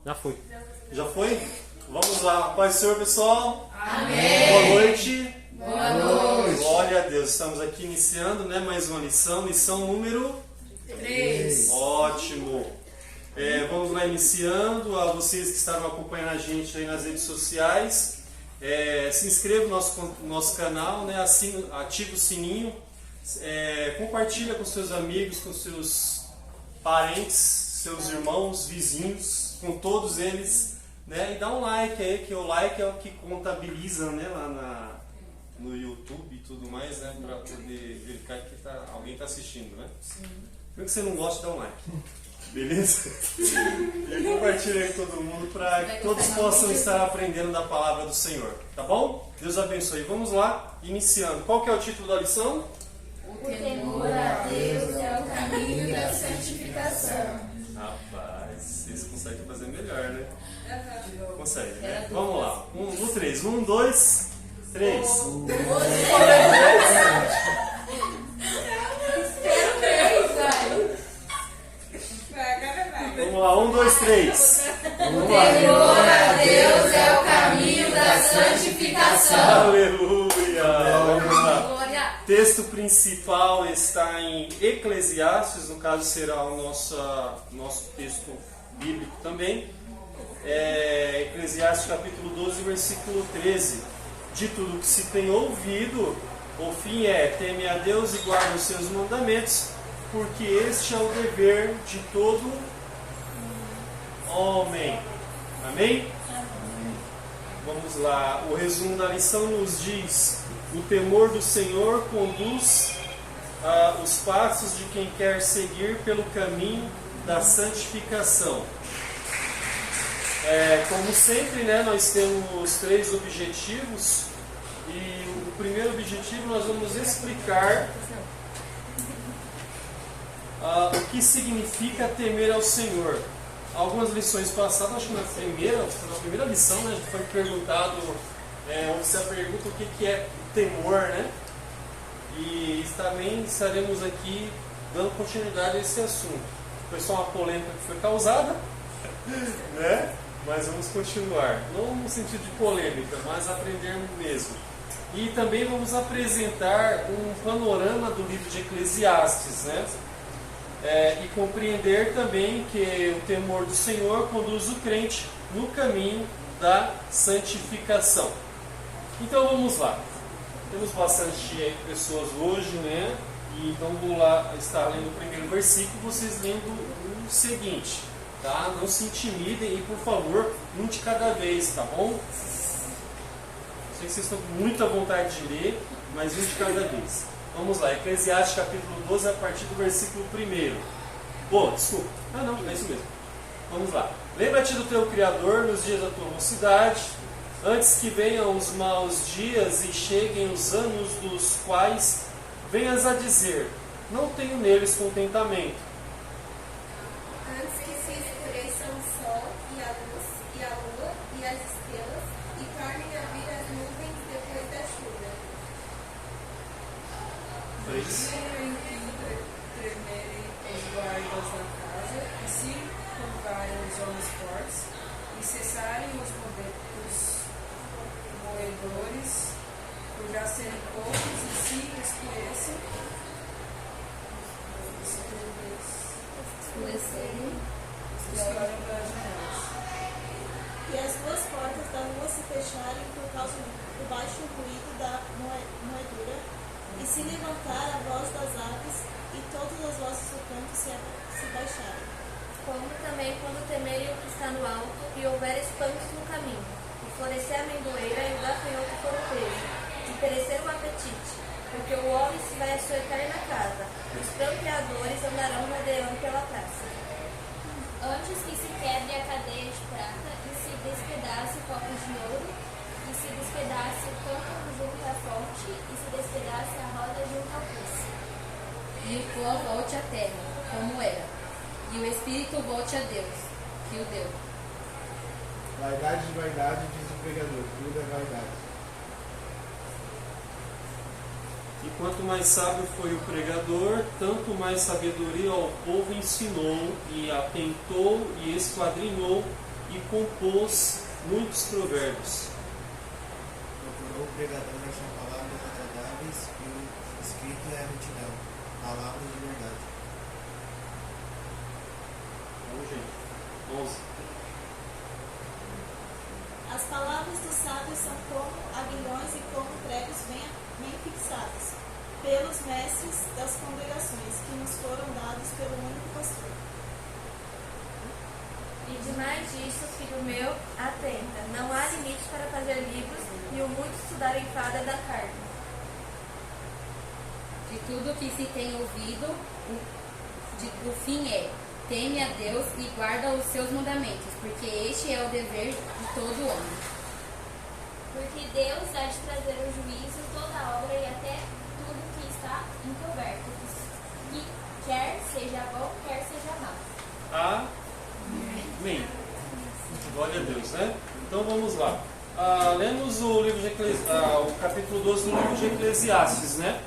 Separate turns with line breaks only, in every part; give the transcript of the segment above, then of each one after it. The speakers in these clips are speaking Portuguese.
Já foi. Já foi? Vamos lá. Paz do Senhor, pessoal.
Amém.
Boa noite.
Boa noite.
Glória a Deus. Estamos aqui iniciando, mais uma lição. Lição número
3.
Ótimo. Vamos lá iniciando. A vocês que estavam acompanhando a gente aí nas redes sociais, se inscreva no nosso canal, ativa o sininho, compartilha com seus amigos, com seus parentes, seus irmãos, vizinhos, com todos eles, e dá um like aí, que o like é o que contabiliza, lá no YouTube e tudo mais, para poder verificar que alguém está assistindo, Sim. Por que você não gosta, dá um like. Beleza? E compartilha aí com todo mundo para que todos possam estar aprendendo da palavra do Senhor. Tá bom? Deus abençoe. Vamos lá, iniciando. Qual que é o título da lição?
O temor a Deus é o caminho da santificação.
Rapaz, vocês conseguem fazer melhor, né? Consegue, né? Vamos lá. No 3. 1, 2, 3. Vamos lá, 1, 2, 3.
O temor a Deus é o caminho da santificação.
Aleluia! Vamos lá. O texto principal está em Eclesiastes, no caso será o nosso texto bíblico também. Eclesiastes capítulo 12, versículo 13. De tudo que se tem ouvido, o fim teme a Deus e guarda os seus mandamentos, porque este é o dever de todo homem. Amém? Vamos lá. O resumo da lição nos diz: o temor do Senhor conduz os passos de quem quer seguir pelo caminho da santificação. Como sempre, nós temos 3 objetivos, e o primeiro objetivo nós vamos explicar o que significa temer ao Senhor. Algumas lições passadas, acho que na primeira lição, foi perguntado, se a pergunta o que é temor, E também estaremos aqui dando continuidade a esse assunto. Foi só uma polêmica que foi causada, Mas vamos continuar. Não no sentido de polêmica, mas aprendermos mesmo. E também vamos apresentar um panorama do livro de Eclesiastes, e compreender também que o temor do Senhor conduz o crente no caminho da santificação. Então vamos lá. Temos bastante pessoas hoje, E vamos lá estar lendo o primeiro versículo, vocês lendo o seguinte, tá? Não se intimidem e, por favor, um de cada vez, tá bom? Sei que vocês estão com muita vontade de ler, mas um de cada vez. Vamos lá, Eclesiastes capítulo 12, a partir do versículo 1. Desculpa. Não, é isso mesmo. Vamos lá. Lembra-te do teu Criador nos dias da tua mocidade, antes que venham os maus dias e cheguem os anos dos quais venhas a dizer: não tenho neles contentamento.
Antes que se escureçam o sol e a luz, e a lua e as estrelas, e tornem a vir as nuvens depois da chuva.
3.
Tremerem os guardas da casa, e se curvarem os homens fortes, e cessarem os moedores, por já serem poucos, e se escureçam, e olharem para as janelas.
E as duas portas da rua se fecharem por causa do baixo ruído da moedura, e se levantar a voz das aves, e todas as vozes do campo se baixarem.
Como também quando temerem o que está no alto, e houver espantos no caminho, e florescer a amendoeira e o gafanhoto for o preso, e perecer o apetite, porque o homem se vai à sua eterna casa, os pranteadores andarão rodeando pela praça.
Antes que se quebre a cadeia de prata, e se despedace copos de ouro, e se despedace o cântaro junto à fonte, e se despedace a roda junto ao poço.
E o pó volte à terra, como era, e o espírito volte a Deus, que o deu.
Vaidade de vaidade, diz o pregador, tudo é vaidade.
E quanto mais sábio foi o pregador, tanto mais sabedoria ao povo ensinou, e atentou e esquadrinhou e compôs muitos provérbios.
Procurou o pregador achar palavras agradáveis e o escrito é a retidão, palavras de verdade.
Vamos, gente. 11.
As palavras dos sábios são como aguilhões e como pregos bem fixados pelos mestres das congregações, que nos foram dados pelo único pastor.
E demais disso, filho meu, atenta. Não há limite para fazer livros, e o muito estudar enfada da carne.
De tudo que se tem ouvido, o fim é: teme a Deus e guarda os seus mandamentos, porque este é o dever de todo homem.
Porque Deus há de trazer o juízo, toda a obra e até tudo que está encoberto, que quer seja bom, quer seja mau.
Amém. Glória a Deus, né? Então vamos lá. Lemos o livro de o capítulo 12 do livro de Eclesiastes, né?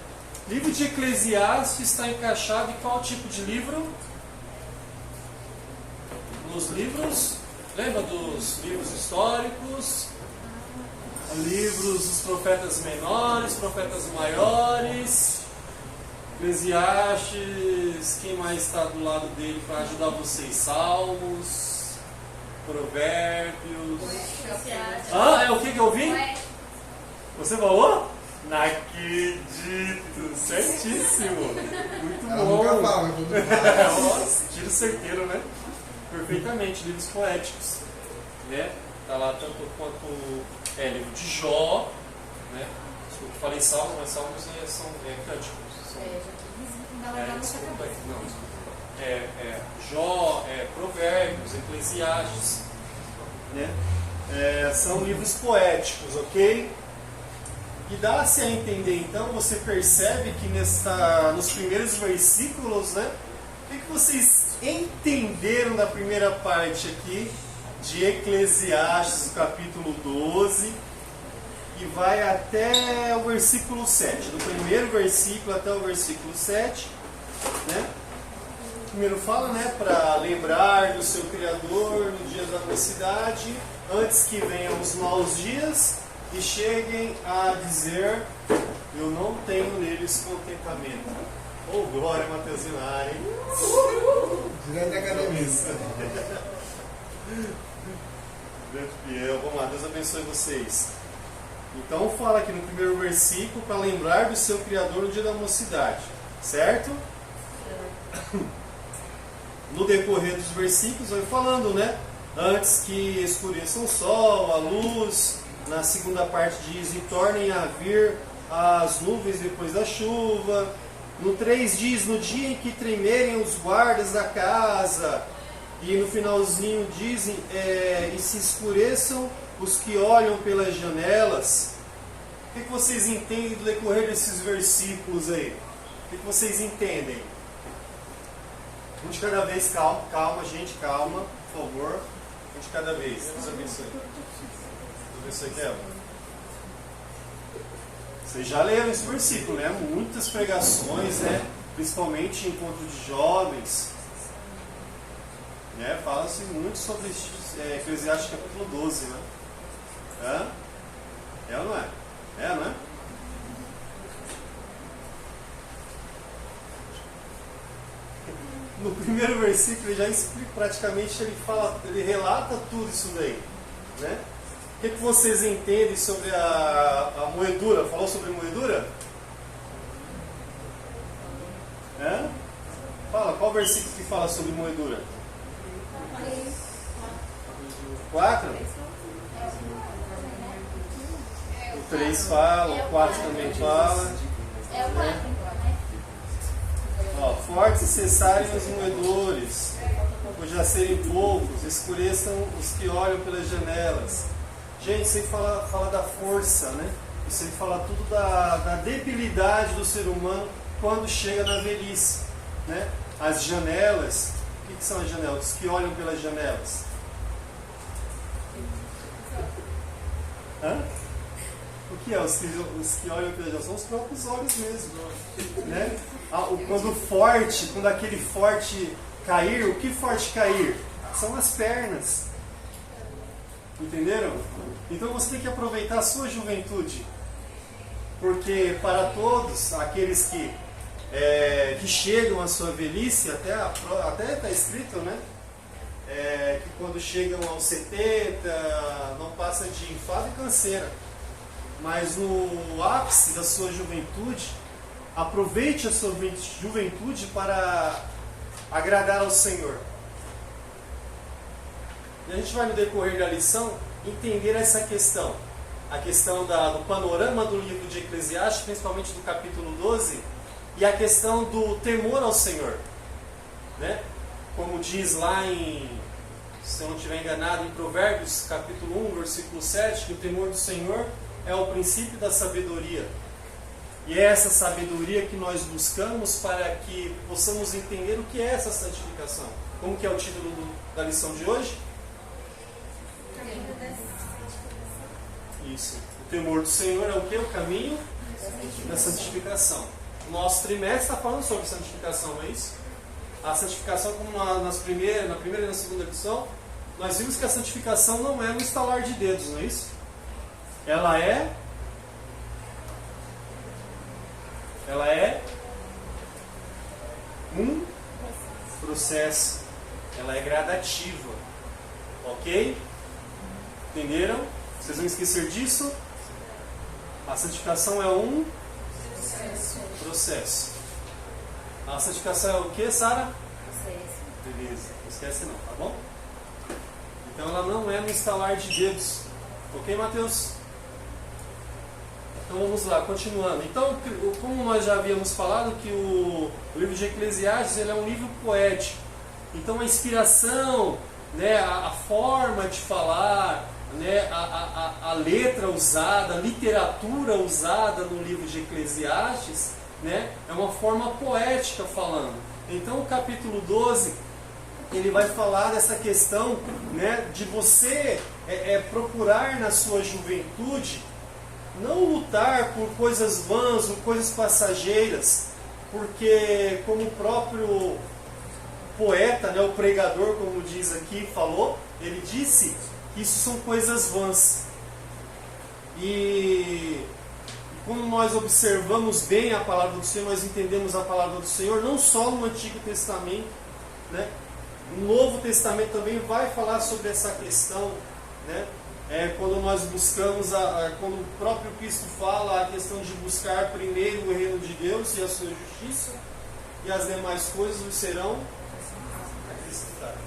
O livro de Eclesiastes está encaixado em qual tipo de livro? Nos livros, lembra dos livros históricos? Livros dos profetas menores, profetas maiores. Eclesiastes, quem mais está do lado dele para ajudar vocês? Salmos, Provérbios. É o que eu vi? Você falou? Não acredito, certíssimo. Muito
Ela
bom.
nunca fala, todo mundo fala.
Nossa, tiro certeiro, né? Perfeitamente, livros poéticos. Né? Tá lá tanto quanto livro de Jó, né? Desculpa, falei salmos, mas salmos são cânticos. Desculpa. Jó, Provérbios, Eclesiastes, né? São livros poéticos, ok? E dá-se a entender, então, você percebe que nos primeiros versículos, né? O que vocês entenderam da primeira parte aqui de Eclesiastes, capítulo 12, e vai até o versículo 7, do primeiro versículo até o versículo 7, né? Primeiro fala, né, para lembrar do seu Criador no dia da mocidade, antes que venham os maus dias e cheguem a dizer: eu não tenho neles contentamento. Oh, glória, Mateuzinho na área, hein?
Direto da academia.
Grande Piel, vamos lá, Deus abençoe vocês. Então fala aqui no primeiro versículo para lembrar do seu Criador no dia da mocidade, certo? No decorrer dos versículos vai falando, né? Antes que escureça o sol, a luz. Na segunda parte diz: e tornem a vir as nuvens depois da chuva. No 3 diz: no dia em que tremerem os guardas da casa. E no finalzinho dizem: e se escureçam os que olham pelas janelas. O que vocês entendem do decorrer desses versículos aí? O que vocês entendem? Um de cada vez, calma, gente, calma, por favor. Um de cada vez. Deus abençoe. Deus abençoe, Kevin. Vocês já leram esse versículo, né? Muitas pregações, né? Principalmente em encontro de jovens. Né? Fala-se muito sobre Eclesiastes capítulo 12, né? É ou não é? Não é? No primeiro versículo ele já explica, praticamente ele relata tudo isso daí, né? O que vocês entendem sobre a moedura? Falou sobre moedura? Fala, qual versículo que fala sobre moedura? 4? O 3 fala, o 4 também fala.
É o 4, né?
Fortes cessarem os moedores, por já serem poucos, escureçam os que olham pelas janelas. Gente, isso aí fala da força, né? Isso aí fala tudo da debilidade do ser humano quando chega na velhice, né? As janelas, o que são as janelas? Os que olham pelas janelas. O que é? Os que olham pelas janelas são os próprios olhos mesmo, né? Quando aquele forte cair, o que forte cair? São as pernas.
Entenderam? Então você tem que aproveitar a sua juventude. Porque para todos aqueles que chegam à sua velhice, até está escrito, né? Que quando chegam aos 70 não passa de enfado e canseira. Mas no ápice da sua juventude, aproveite a sua juventude para agradar ao Senhor. E a gente vai no decorrer da lição entender essa questão. A questão do panorama do livro de Eclesiastes, principalmente do capítulo 12, e a questão do temor ao Senhor. Né? Como diz lá se eu não estiver enganado, em Provérbios, capítulo 1, versículo 7, que o temor do Senhor é o princípio da sabedoria. E é essa sabedoria que nós buscamos para que possamos entender o que é essa santificação. Como que é o título da lição de hoje? Isso. O temor do Senhor é o que? O caminho da santificação. O nosso trimestre está falando sobre santificação, não é isso? A santificação, como na primeira e na segunda lição, nós vimos que a santificação não é no estalar de dedos, não é isso? Ela é um processo. Ela é gradativa. Ok? Entenderam? Vocês vão esquecer disso? A santificação é um processo. A santificação é o que, Sara? Beleza, não esquece não, tá bom? Então ela não é no estalar de dedos. Ok, Mateus? Então vamos lá, continuando. Então, como nós já havíamos falado, que o livro de Eclesiastes ele é um livro poético. Então a inspiração, né, a forma de falar, né, a letra usada, a literatura usada no livro de Eclesiastes, né, é uma forma poética falando. Então o capítulo 12 ele vai falar dessa questão, né, de você procurar na sua juventude não lutar por coisas vãs ou coisas passageiras, porque como o próprio poeta, né, o pregador, como diz aqui, falou, ele disse que isso são coisas vãs. E quando nós observamos bem a palavra do Senhor, nós entendemos a palavra do Senhor, não só no Antigo Testamento, né? O Novo Testamento também vai falar sobre essa questão, né? Quando nós buscamos, quando o próprio Cristo fala a questão de buscar primeiro o reino de Deus e a sua justiça, e as demais coisas nos serão acrescentadas.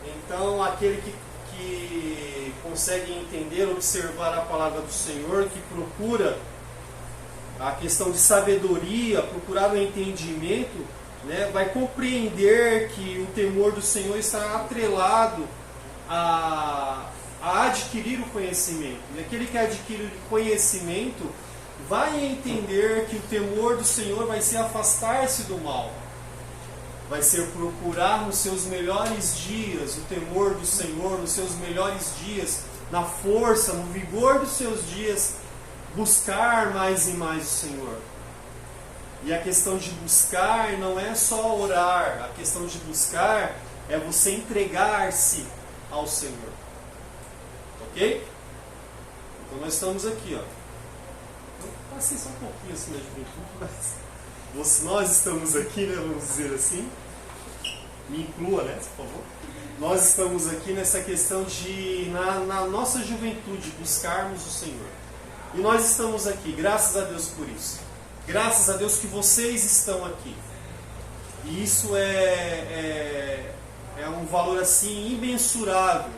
Então, aquele que consegue entender, observar a palavra do Senhor, que procura a questão de sabedoria, procurar o entendimento, né, vai compreender que o temor do Senhor está atrelado a adquirir o conhecimento. E aquele que adquire o conhecimento vai entender que o temor do Senhor vai ser afastar-se do mal. Vai ser procurar nos seus melhores dias o temor do Senhor, nos seus melhores dias, na força, no vigor dos seus dias, buscar mais e mais o Senhor. E a questão de buscar não é só orar, a questão de buscar é você entregar-se ao Senhor. Ok? Então nós estamos aqui, ó. Eu passei só um pouquinho assim na juventude, mas nós estamos aqui, né, vamos dizer assim. Me inclua, né, por favor. Nós estamos aqui nessa questão de, na nossa juventude, buscarmos o Senhor. E nós estamos aqui, graças a Deus por isso. Graças a Deus que vocês estão aqui. E isso é um valor assim imensurável.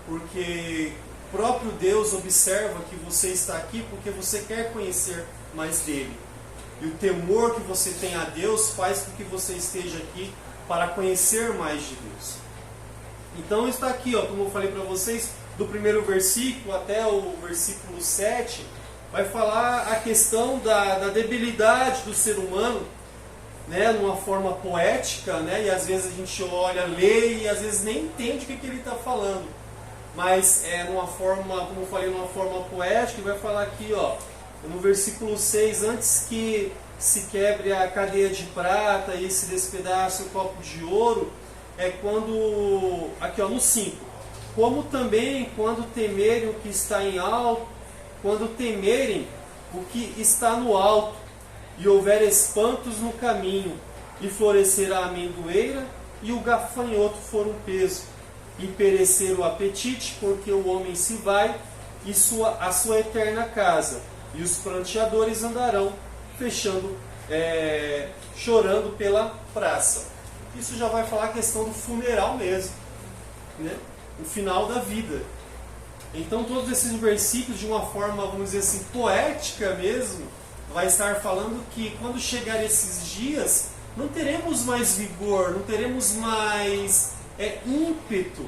Porque o próprio Deus observa que você está aqui porque você quer conhecer mais dele. E o temor que você tem a Deus faz com que você esteja aqui para conhecer mais de Deus. Então está aqui, ó, como eu falei para vocês, do primeiro versículo até o versículo 7, vai falar a questão da debilidade do ser humano, né, numa forma poética, né, e às vezes a gente olha, lê e às vezes nem entende o que ele está falando. Mas numa forma, como eu falei, numa forma poética, vai falar aqui, ó, no versículo 6, antes que se quebre a cadeia de prata e se despedace o copo de ouro, é quando, aqui ó, no 5, como também quando temerem o que está em alto, quando temerem o que está no alto, e houver espantos no caminho, e florescer a amendoeira, e o gafanhoto for um peso, e perecer o apetite, porque o homem se vai, e a sua eterna casa, e os pranteadores andarão, chorando pela praça. Isso já vai falar a questão do funeral mesmo, né? O final da vida. Então todos esses versículos, de uma forma, vamos dizer assim, poética mesmo, vai estar falando que quando chegar esses dias, não teremos mais vigor, não teremos mais ímpeto,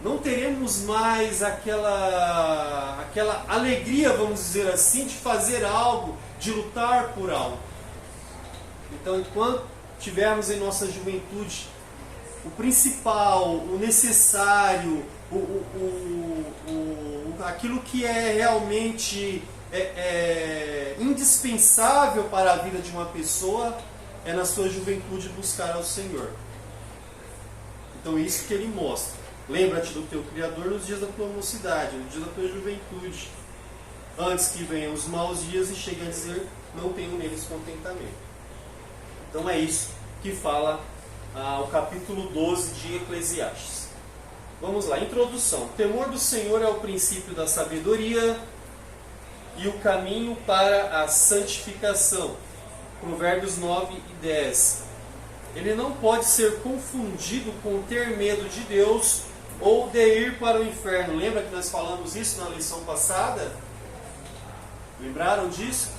não teremos mais aquela alegria, vamos dizer assim, de fazer algo, de lutar por algo. Então, enquanto tivermos em nossa juventude o principal, o necessário, aquilo que é realmente indispensável para a vida de uma pessoa, é na sua juventude buscar ao Senhor. Então, isso que ele mostra. Lembra-te do teu Criador nos dias da tua mocidade, nos dias da tua juventude, antes que venham os maus dias e chegue a dizer, não tenho neles contentamento. Então é isso que fala o capítulo 12 de Eclesiastes. Vamos lá, introdução. O temor do Senhor é o princípio da sabedoria e o caminho para a santificação. Provérbios 9 e 10. Ele não pode ser confundido com ter medo de Deus ou de ir para o inferno. Lembra que nós falamos isso na lição passada? Lembraram disso?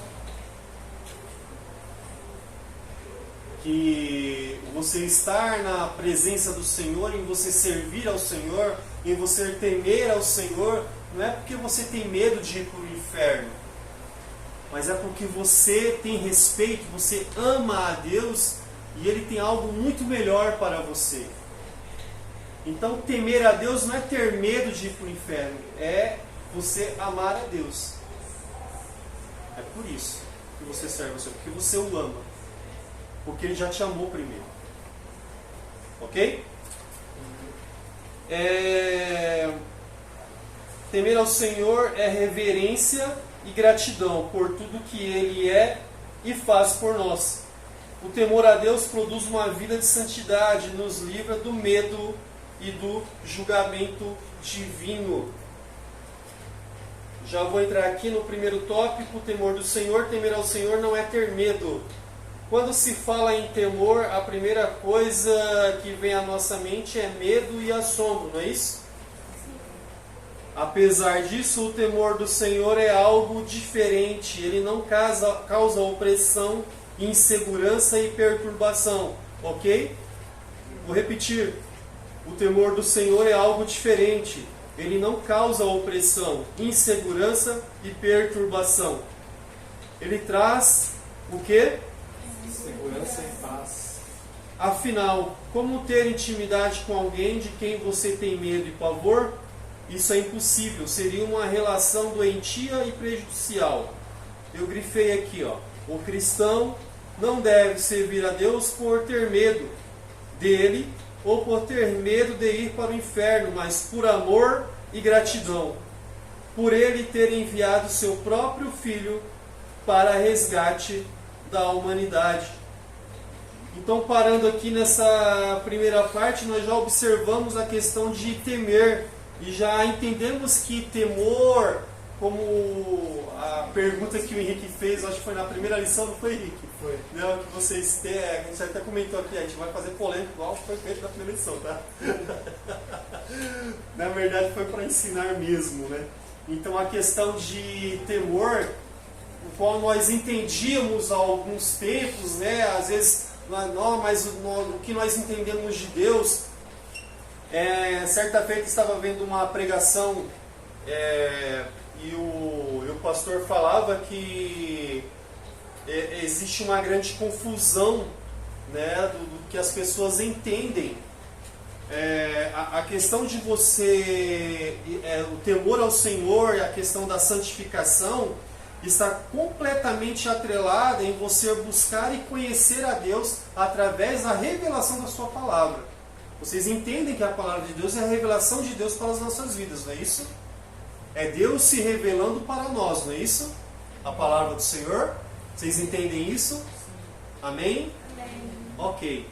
Que você estar na presença do Senhor, em você servir ao Senhor, em você temer ao Senhor, não é porque você tem medo de ir para o inferno, mas é porque você tem respeito, você ama a Deus e Ele tem algo muito melhor para você. Então temer a Deus não é ter medo de ir para o inferno, é você amar a Deus. É por isso que você serve ao Senhor, porque você o ama. Porque Ele já te amou primeiro. Ok? Temer ao Senhor é reverência e gratidão por tudo que Ele é e faz por nós. O temor a Deus produz uma vida de santidade, nos livra do medo e do julgamento divino. Já vou entrar aqui no primeiro tópico, o temor do Senhor. Temer ao Senhor não é ter medo. Quando se fala em temor, a primeira coisa que vem à nossa mente é medo e assombro, não é isso? Apesar disso, o temor do Senhor é algo diferente. Ele não causa opressão, insegurança e perturbação. Ok? Vou repetir. O temor do Senhor é algo diferente. Ele não causa opressão, insegurança e perturbação. Ele traz o quê?
Segurança e paz.
Afinal, como ter intimidade com alguém de quem você tem medo e pavor? Isso é impossível. Seria uma relação doentia e prejudicial. Eu grifei aqui, ó. O cristão não deve servir a Deus por ter medo dele ou por ter medo de ir para o inferno, mas por amor e gratidão, por Ele ter enviado seu próprio Filho para resgate da humanidade. Então, parando aqui nessa primeira parte, nós já observamos a questão de temer e já entendemos que temor, como a pergunta que o Henrique fez, acho que foi na primeira lição, não foi, Henrique? Foi. Não, que vocês têm, a gente até comentou aqui, a gente vai fazer polêmica igual foi feito na primeira lição, tá? Na verdade foi para ensinar mesmo, né? Então a questão de temor, o qual nós entendíamos há alguns tempos, né? Às vezes, mas o que nós entendemos de Deus, certa feita estava vendo uma pregação e o pastor falava que existe uma grande confusão, né, do que as pessoas entendem. A questão de você, o temor ao Senhor, a questão da santificação, está completamente atrelada em você buscar e conhecer a Deus através da revelação da sua palavra. Vocês entendem que a palavra de Deus é a revelação de Deus para as nossas vidas, não é isso? É Deus se revelando para nós, não é isso? A palavra do Senhor. Vocês entendem isso? Amém?
Amém.
Ok.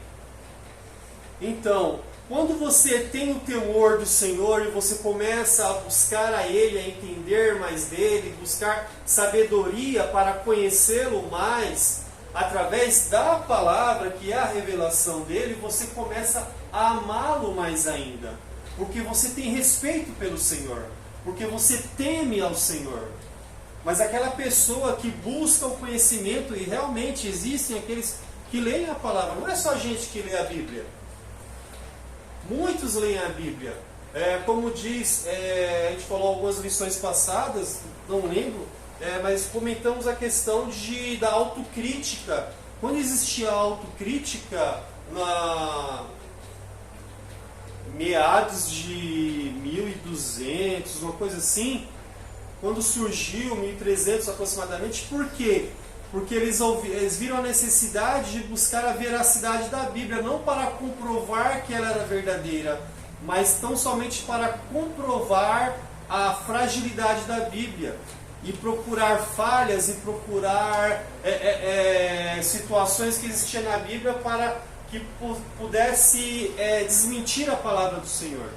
Então, quando você tem o temor do Senhor e você começa a buscar a Ele, a entender mais dele, buscar sabedoria para conhecê-lo mais, através da palavra, que é a revelação dele, você começa a amá-lo mais ainda. Porque você tem respeito pelo Senhor. Porque você teme ao Senhor. Mas aquela pessoa que busca o conhecimento, e realmente existem aqueles que leem a palavra, não é só a gente que lê a Bíblia. Muitos leem a Bíblia. Como diz, a gente falou algumas lições passadas, não lembro, mas comentamos a questão da autocrítica. Quando existia a autocrítica, na meados de 1200, uma coisa assim, quando surgiu, 1300 aproximadamente, por quê? Porque eles viram a necessidade de buscar a veracidade da Bíblia, não para comprovar que ela era verdadeira, mas tão somente para comprovar a fragilidade da Bíblia e procurar falhas e procurar situações que existiam na Bíblia para que pudesse desmentir a palavra do Senhor.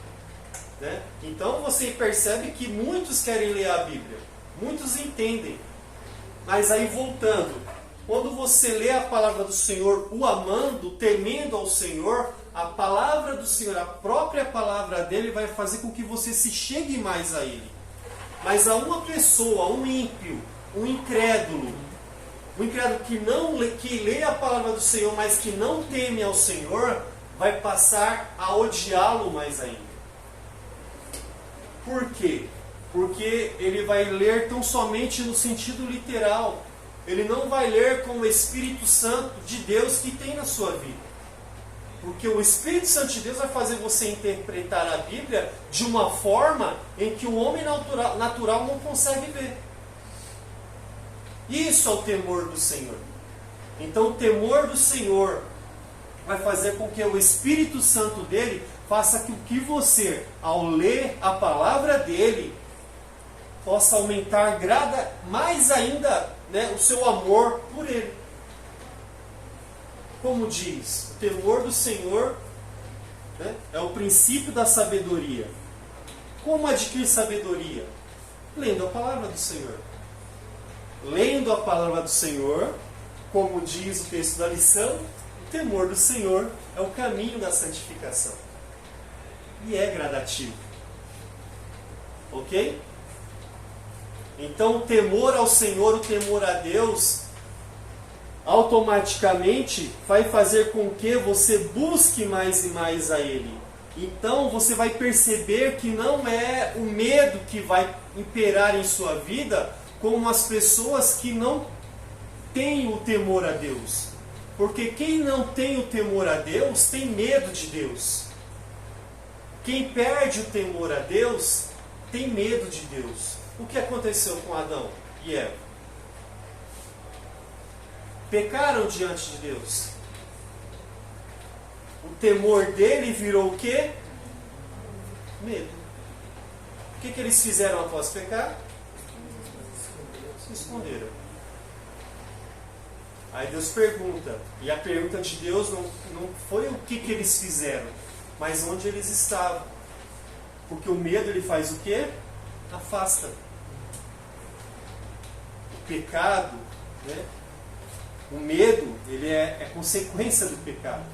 Né? Então você percebe que muitos querem ler a Bíblia, muitos entendem. Mas aí voltando, quando você lê a palavra do Senhor, o amando, temendo ao Senhor, a palavra do Senhor, a própria palavra dele vai fazer com que você se chegue mais a Ele. Mas a uma pessoa, um ímpio, um incrédulo que lê a palavra do Senhor, mas que não teme ao Senhor, vai passar a odiá-lo mais ainda. Por quê? Porque ele vai ler tão somente no sentido literal. Ele não vai ler com o Espírito Santo de Deus que tem na sua vida. Porque o Espírito Santo de Deus vai fazer você interpretar a Bíblia de uma forma em que o homem natural não consegue ver. Isso é o temor do Senhor. Então o temor do Senhor vai fazer com que o Espírito Santo dele faça com que você, ao ler a palavra dele, possa aumentar mais ainda, né, o seu amor por ele. Como diz, o temor do Senhor, né, é o princípio da sabedoria. Como adquirir sabedoria? Lendo a palavra do Senhor. Lendo a palavra do Senhor, como diz o texto da lição, o temor do Senhor é o caminho da santificação. E é gradativo. Ok? Então o temor ao Senhor, o temor a Deus, automaticamente vai fazer com que você busque mais e mais a Ele. Então você vai perceber que não é o medo que vai imperar em sua vida, como as pessoas que não têm o temor a Deus. Porque quem não tem o temor a Deus tem medo de Deus. Quem perde o temor a Deus tem medo de Deus. O que aconteceu com Adão e Eva? Pecaram diante de Deus. O temor dele virou o quê? Medo. O que eles fizeram após pecar? Se esconderam. Aí Deus pergunta, e a pergunta de Deus não foi o que eles fizeram, mas onde eles estavam. Porque o medo ele faz o quê? Afasta. O pecado, né? O medo, ele é consequência do pecado.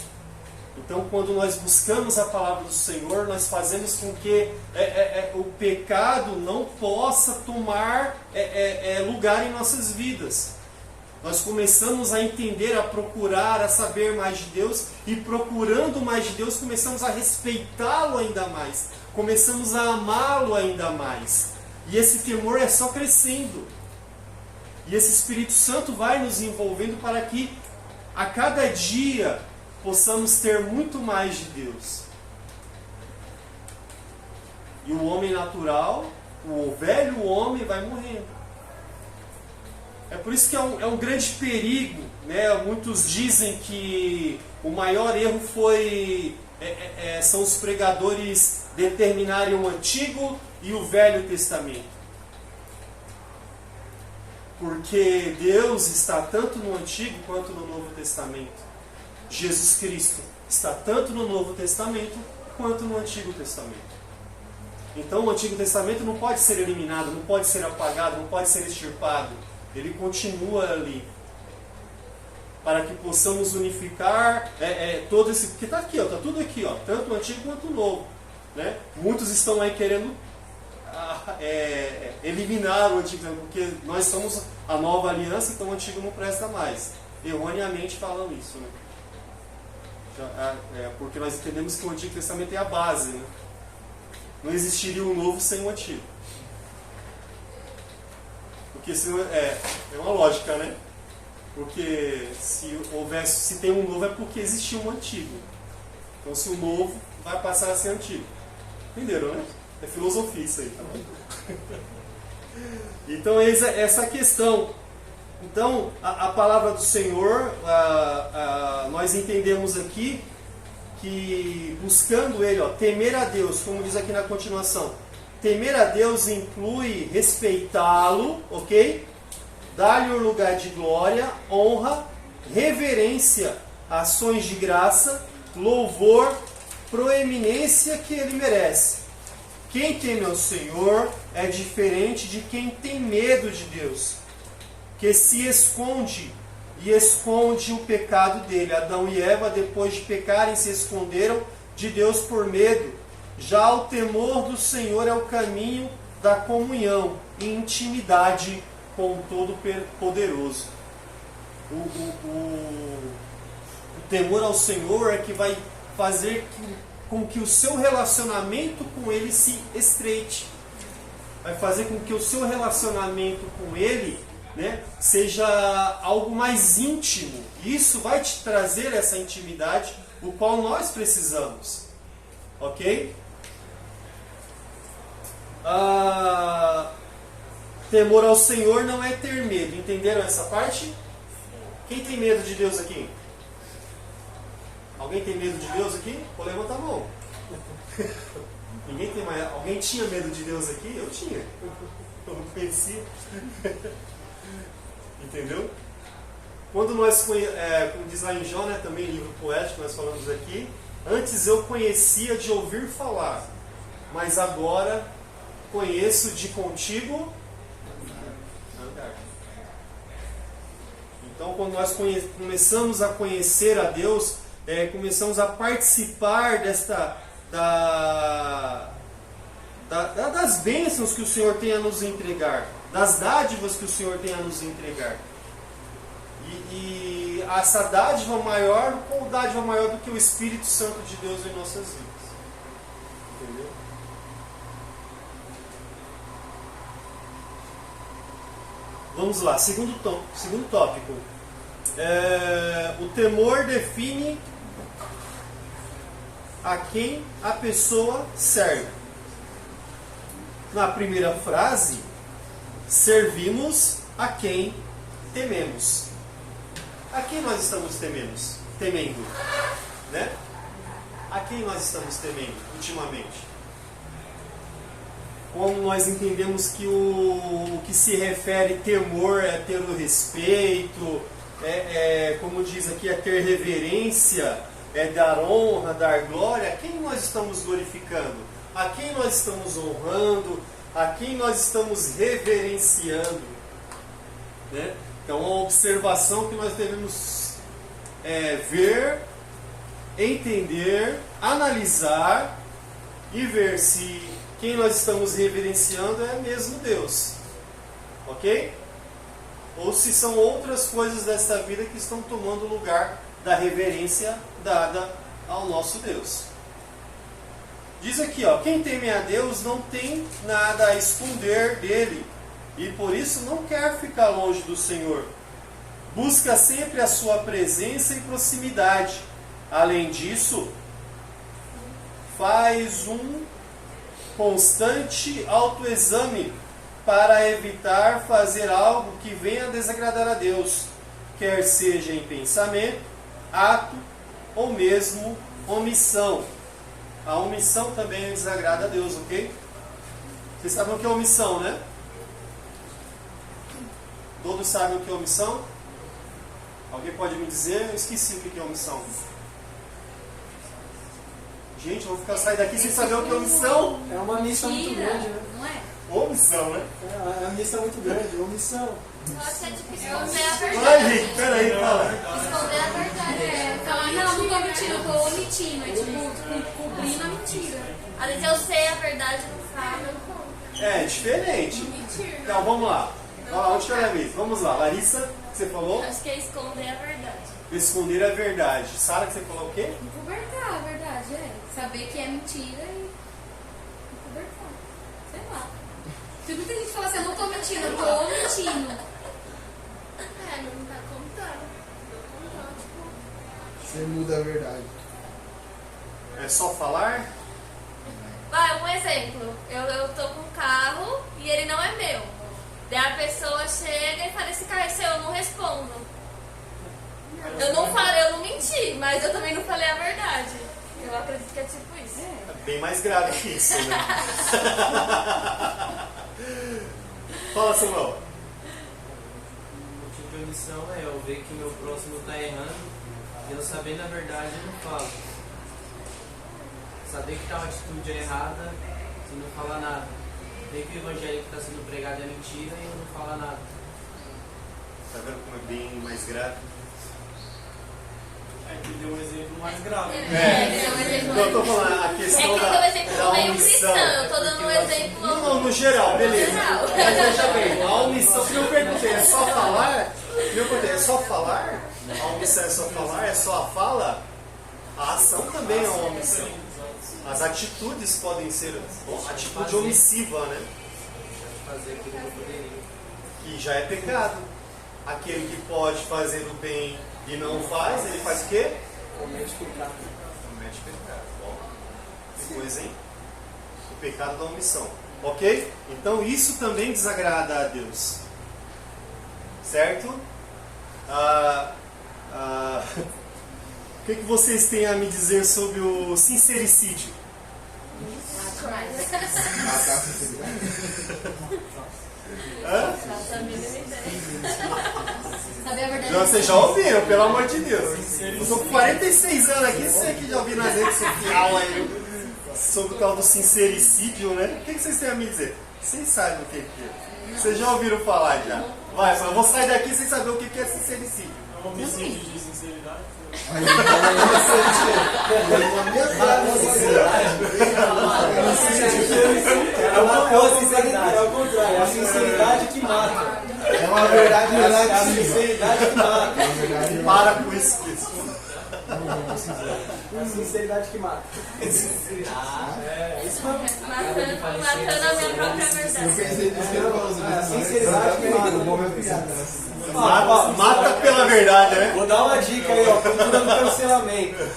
Então, quando nós buscamos a palavra do Senhor, nós fazemos com que o pecado não possa tomar lugar em nossas vidas. Nós começamos a entender, a procurar, a saber mais de Deus, e procurando mais de Deus, começamos a respeitá-lo ainda mais. Começamos a amá-lo ainda mais. E esse temor é só crescendo. E esse Espírito Santo vai nos envolvendo para que a cada dia possamos ter muito mais de Deus. E o homem natural, o velho homem, vai morrendo. É por isso que é um grande perigo, né? Muitos dizem que o maior erro foi são os pregadores determinarem o Antigo e o Velho Testamento. Porque Deus está tanto no Antigo quanto no Novo Testamento. Jesus Cristo está tanto no Novo Testamento quanto no Antigo Testamento. Então o Antigo Testamento não pode ser eliminado, não pode ser apagado, não pode ser extirpado. Ele continua ali. Para que possamos unificar todo esse... Porque está aqui, está tudo aqui, ó, tanto o Antigo quanto o Novo. Né? Muitos estão aí querendo eliminar o Antigo, porque nós somos a nova aliança, então o Antigo não presta mais. Erroneamente falam isso. Né? Porque nós entendemos que o Antigo Testamento é a base. Né? Não existiria o Novo sem o Antigo. Porque senão, é uma lógica, né? Porque se tem um novo é porque existiu um antigo. Então se o novo vai passar a ser antigo. Entenderam, né? É filosofia isso aí, tá bom? Então essa questão. Então a palavra do Senhor, nós entendemos aqui que buscando Ele, temer a Deus, como diz aqui na continuação, temer a Deus inclui respeitá-lo, ok? Dar-lhe o lugar de glória, honra, reverência, ações de graça, louvor, proeminência que Ele merece. Quem teme ao Senhor é diferente de quem tem medo de Deus, que se esconde o pecado dele. Adão e Eva, depois de pecarem, se esconderam de Deus por medo. Já o temor do Senhor é o caminho da comunhão e intimidade com o Todo-Poderoso. O temor ao Senhor é que vai fazer com que o seu relacionamento com Ele se estreite. Vai fazer com que o seu relacionamento com Ele, né, seja algo mais íntimo. Isso vai te trazer essa intimidade, o qual nós precisamos. Ok? Temor ao Senhor não é ter medo. Entenderam essa parte? Quem tem medo de Deus aqui? Alguém tem medo de Deus aqui? Vou levantar a mão. Ninguém tem mais. Alguém tinha medo de Deus aqui? Eu tinha. Eu não conhecia. Entendeu? Quando nós, como diz lá em Jó, né, também livro poético, nós falamos aqui, antes eu conhecia de ouvir falar, mas agora conheço de contigo andar. Então, quando nós começamos a conhecer a Deus, começamos a participar das bênçãos que o Senhor tem a nos entregar, das dádivas que o Senhor tem a nos entregar. E essa dádiva maior, qual dádiva maior do que o Espírito Santo de Deus em nossas vidas? Entendeu? Vamos lá, segundo tópico. O temor define a quem a pessoa serve. Na primeira frase, servimos a quem tememos. A quem nós estamos temendo? Né? A quem nós estamos temendo ultimamente? Como nós entendemos que o que se refere temor é ter o respeito, como diz aqui, é ter reverência, é dar honra, dar glória. A quem nós estamos glorificando? A quem nós estamos honrando? A quem nós estamos reverenciando? Né? Então, uma observação que nós devemos ver, entender, analisar e ver se quem nós estamos reverenciando é mesmo Deus. Ok? Ou se são outras coisas desta vida que estão tomando o lugar da reverência dada ao nosso Deus. Diz aqui, quem teme a Deus não tem nada a esconder dele, e por isso não quer ficar longe do Senhor. Busca sempre a sua presença e proximidade. Além disso, faz um constante autoexame para evitar fazer algo que venha a desagradar a Deus, quer seja em pensamento, ato ou mesmo omissão. A omissão também desagrada a Deus, ok? Vocês sabem o que é omissão, né? Todos sabem o que é omissão? Alguém pode me dizer? Eu esqueci o que é omissão. Gente, eu vou sair daqui sem saber o que é omissão.
É uma missão muito grande, né?
Não é?
Omissão, né?
É uma missão muito grande, omissão.
Nossa, é tipo esconder a verdade.
Vai, Rick, peraí, fala.
Esconder a verdade.
Falar, não tô mentindo, tô omitindo. É tipo, cobrindo a mentira.
Às vezes eu sei a verdade, não falo, eu conto.
É diferente. Então, vamos lá. Vai lá, onde que eu levei? Vamos lá. Larissa, o que você falou?
Acho que é esconder a verdade.
Esconder a verdade. Sara, que você falou o quê?
Encobertar, a verdade, é. Saber que é mentira e encobertar. Sei lá. Tem muita gente que fala assim, eu não tô mentindo, eu tô omitindo.
É, não tá contando. Eu contando, tipo...
Você muda a verdade.
É só falar?
Vai, um exemplo. Eu tô com um carro e ele não é meu. Daí a pessoa chega e fala, esse carro é seu, eu não respondo. Eu não falei, eu não menti, mas eu também não falei a verdade. Eu acredito que é tipo isso.
É bem mais grave que isso, né? Fala, Samuel.
O tipo de omissão é eu ver que meu próximo está errando e eu sabendo a verdade eu não falo. Saber que tá uma atitude errada e não falar nada. Ver que o evangelho que está sendo pregado é mentira e eu não falar nada.
Tá vendo como é bem mais grave?
É que deu um exemplo mais grave.
Eu tô falando a questão
deu um exemplo
da
meio
omissão.
cristão, eu tô dando um exemplo...
Não, no geral, beleza.
geral.
Mas veja bem, a omissão, se eu perguntei, é só falar? Eu perguntei, é só falar? A omissão é só falar? É só a fala? A ação também é uma omissão. As atitudes podem ser atitude omissiva, né?
Fazer aquilo que eu poderia.
Que já é pecado. Aquele que pode fazer o bem e não faz, ele faz o quê?
Comete pecado.
Comete pecado. Ó, que coisa, hein? O pecado da omissão. Ok? Então isso também desagrada a Deus. Certo? O que vocês têm a me dizer sobre o sincericídio?
Matar a sinceridade.
Hã?
Saber a verdade.
Vocês já ouviram, pelo amor de Deus. Eu sou com 46 anos aqui, sei que já ouvi nas redes sociais aí sobre o tal do sincericídio, né? O que vocês têm a me dizer? Vocês sabem o que é. Vocês já ouviram falar já. Vai, eu vou sair daqui sem saber o que é sincericídio.
É um homicídio de sinceridade. É o contrário, é a sinceridade que mata.
É uma verdade
É a sinceridade que mata.
Para com isso.
Sinceridade que mata.
Matando a minha própria verdade.
Eu pensei nisso.
É a sinceridade que mata.
Mata pela verdade, né?
Vou dar uma dica aí, ó. Cultura do cancelamento.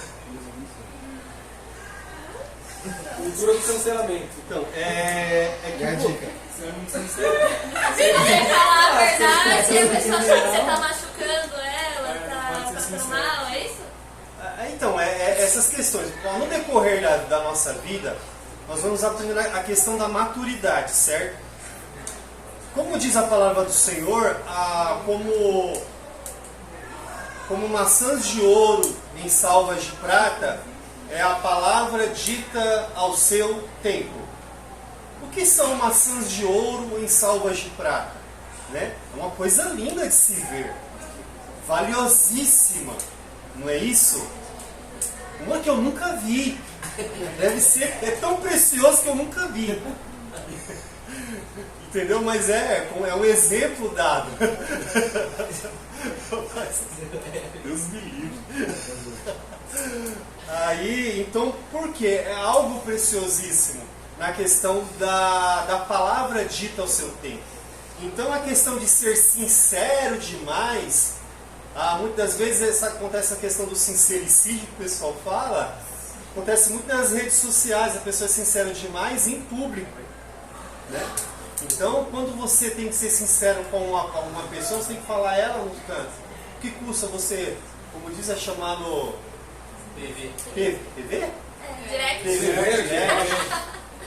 Cultura do cancelamento.
Então,
E a dica?
Se você falar a verdade, a pessoa sabe que você tá machucando ela, tá passando mal, é isso?
Então, essas questões. No decorrer da nossa vida, nós vamos aprender a questão da certo? Como diz a palavra do Senhor, como maçãs de ouro em salvas de prata, é a palavra dita ao seu tempo. O que são maçãs de ouro em salvas de prata? Né? É uma coisa linda de se ver, valiosíssima, não é isso? Uma que eu nunca vi. Deve ser, é tão precioso que eu nunca vi. Entendeu? Mas é um exemplo dado. Deus me livre. Aí, então, por quê? É algo preciosíssimo na questão da palavra dita ao seu tempo. Então, a questão de ser sincero demais, muitas vezes acontece a questão do sincericídio que o pessoal fala, acontece muito nas redes sociais, a pessoa é sincera demais em público. Né? Então, quando você tem que ser sincero com uma pessoa, você tem que falar ela no canto. O que custa você, como diz, é chamar
PV.
PV?
Direct.
PV?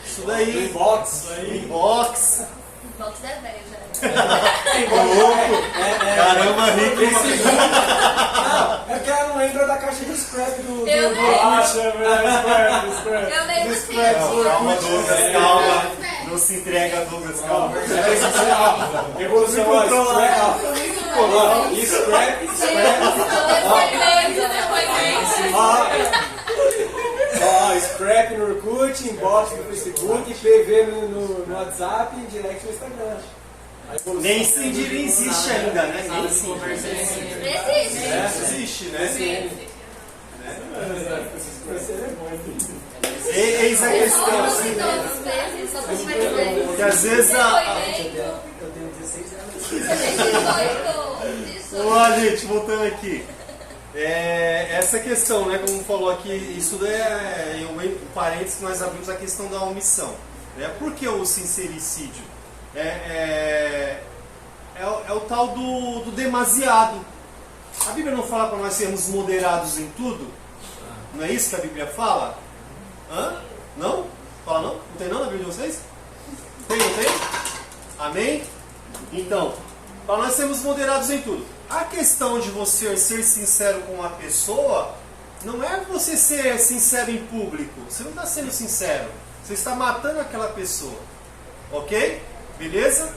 Isso daí.
Inbox.
Inbox.
Box da velha já.
Caramba, Rico.
É que ela não lembra da caixa de scrap do...
Eu lembro.
Scrap.
Eu lembro sim.
Calma, Douglas, calma. Não se entrega, Douglas, calma.
Evolução scrap. Scrap no Orkut, inbox no Facebook, PV no WhatsApp e direct no Instagram.
Nem Cindy existe ainda, né? Nem Cindy.
Existe.
Existe, né? Eis a questão, assim, que às vezes
Eu tenho 16 anos.
Olha, gente, voltando aqui. Essa questão, né, como falou aqui, isso é um parênteses que nós abrimos a questão da omissão. Né? Por que o sincericídio? É o tal do demasiado. A Bíblia não fala para nós sermos moderados em tudo? Não é isso que a Bíblia fala? Hã? Não? Fala não? Não tem não na Bíblia de vocês? Tem, não tem? Amém? Então, para nós sermos moderados em tudo. A questão de você ser sincero com uma pessoa não é você ser sincero em público. Você não está sendo sincero. Você está matando aquela pessoa. Ok? Beleza?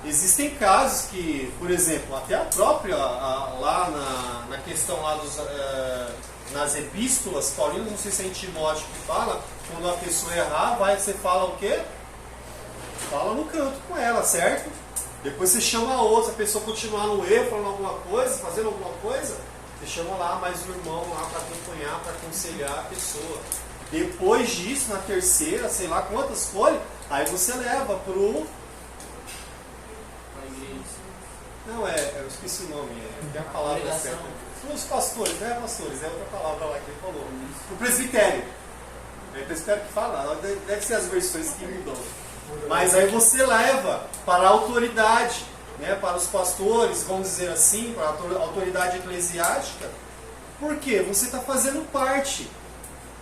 Existem casos que, por exemplo, até a própria, lá na questão lá nas epístolas paulinas, não sei se é em Timóteo que fala, quando a pessoa errar, você fala o quê? Fala no canto com ela, certo? Depois você chama a outra, a pessoa continuar no erro, falando alguma coisa, fazendo alguma coisa, você chama lá mais um irmão lá para acompanhar, para aconselhar a pessoa. Depois disso, na terceira, sei lá quantas folhas, aí você leva pro... Não, eu esqueci o nome, tem a palavra certa. Os pastores, não é pastores, é outra palavra lá que ele falou. O presbitério. É o presbitério que fala, deve ser as versões que mudam. Mas aí você leva para a autoridade, né, para os pastores, vamos dizer assim, para a autoridade eclesiástica. Por quê? Você está fazendo parte.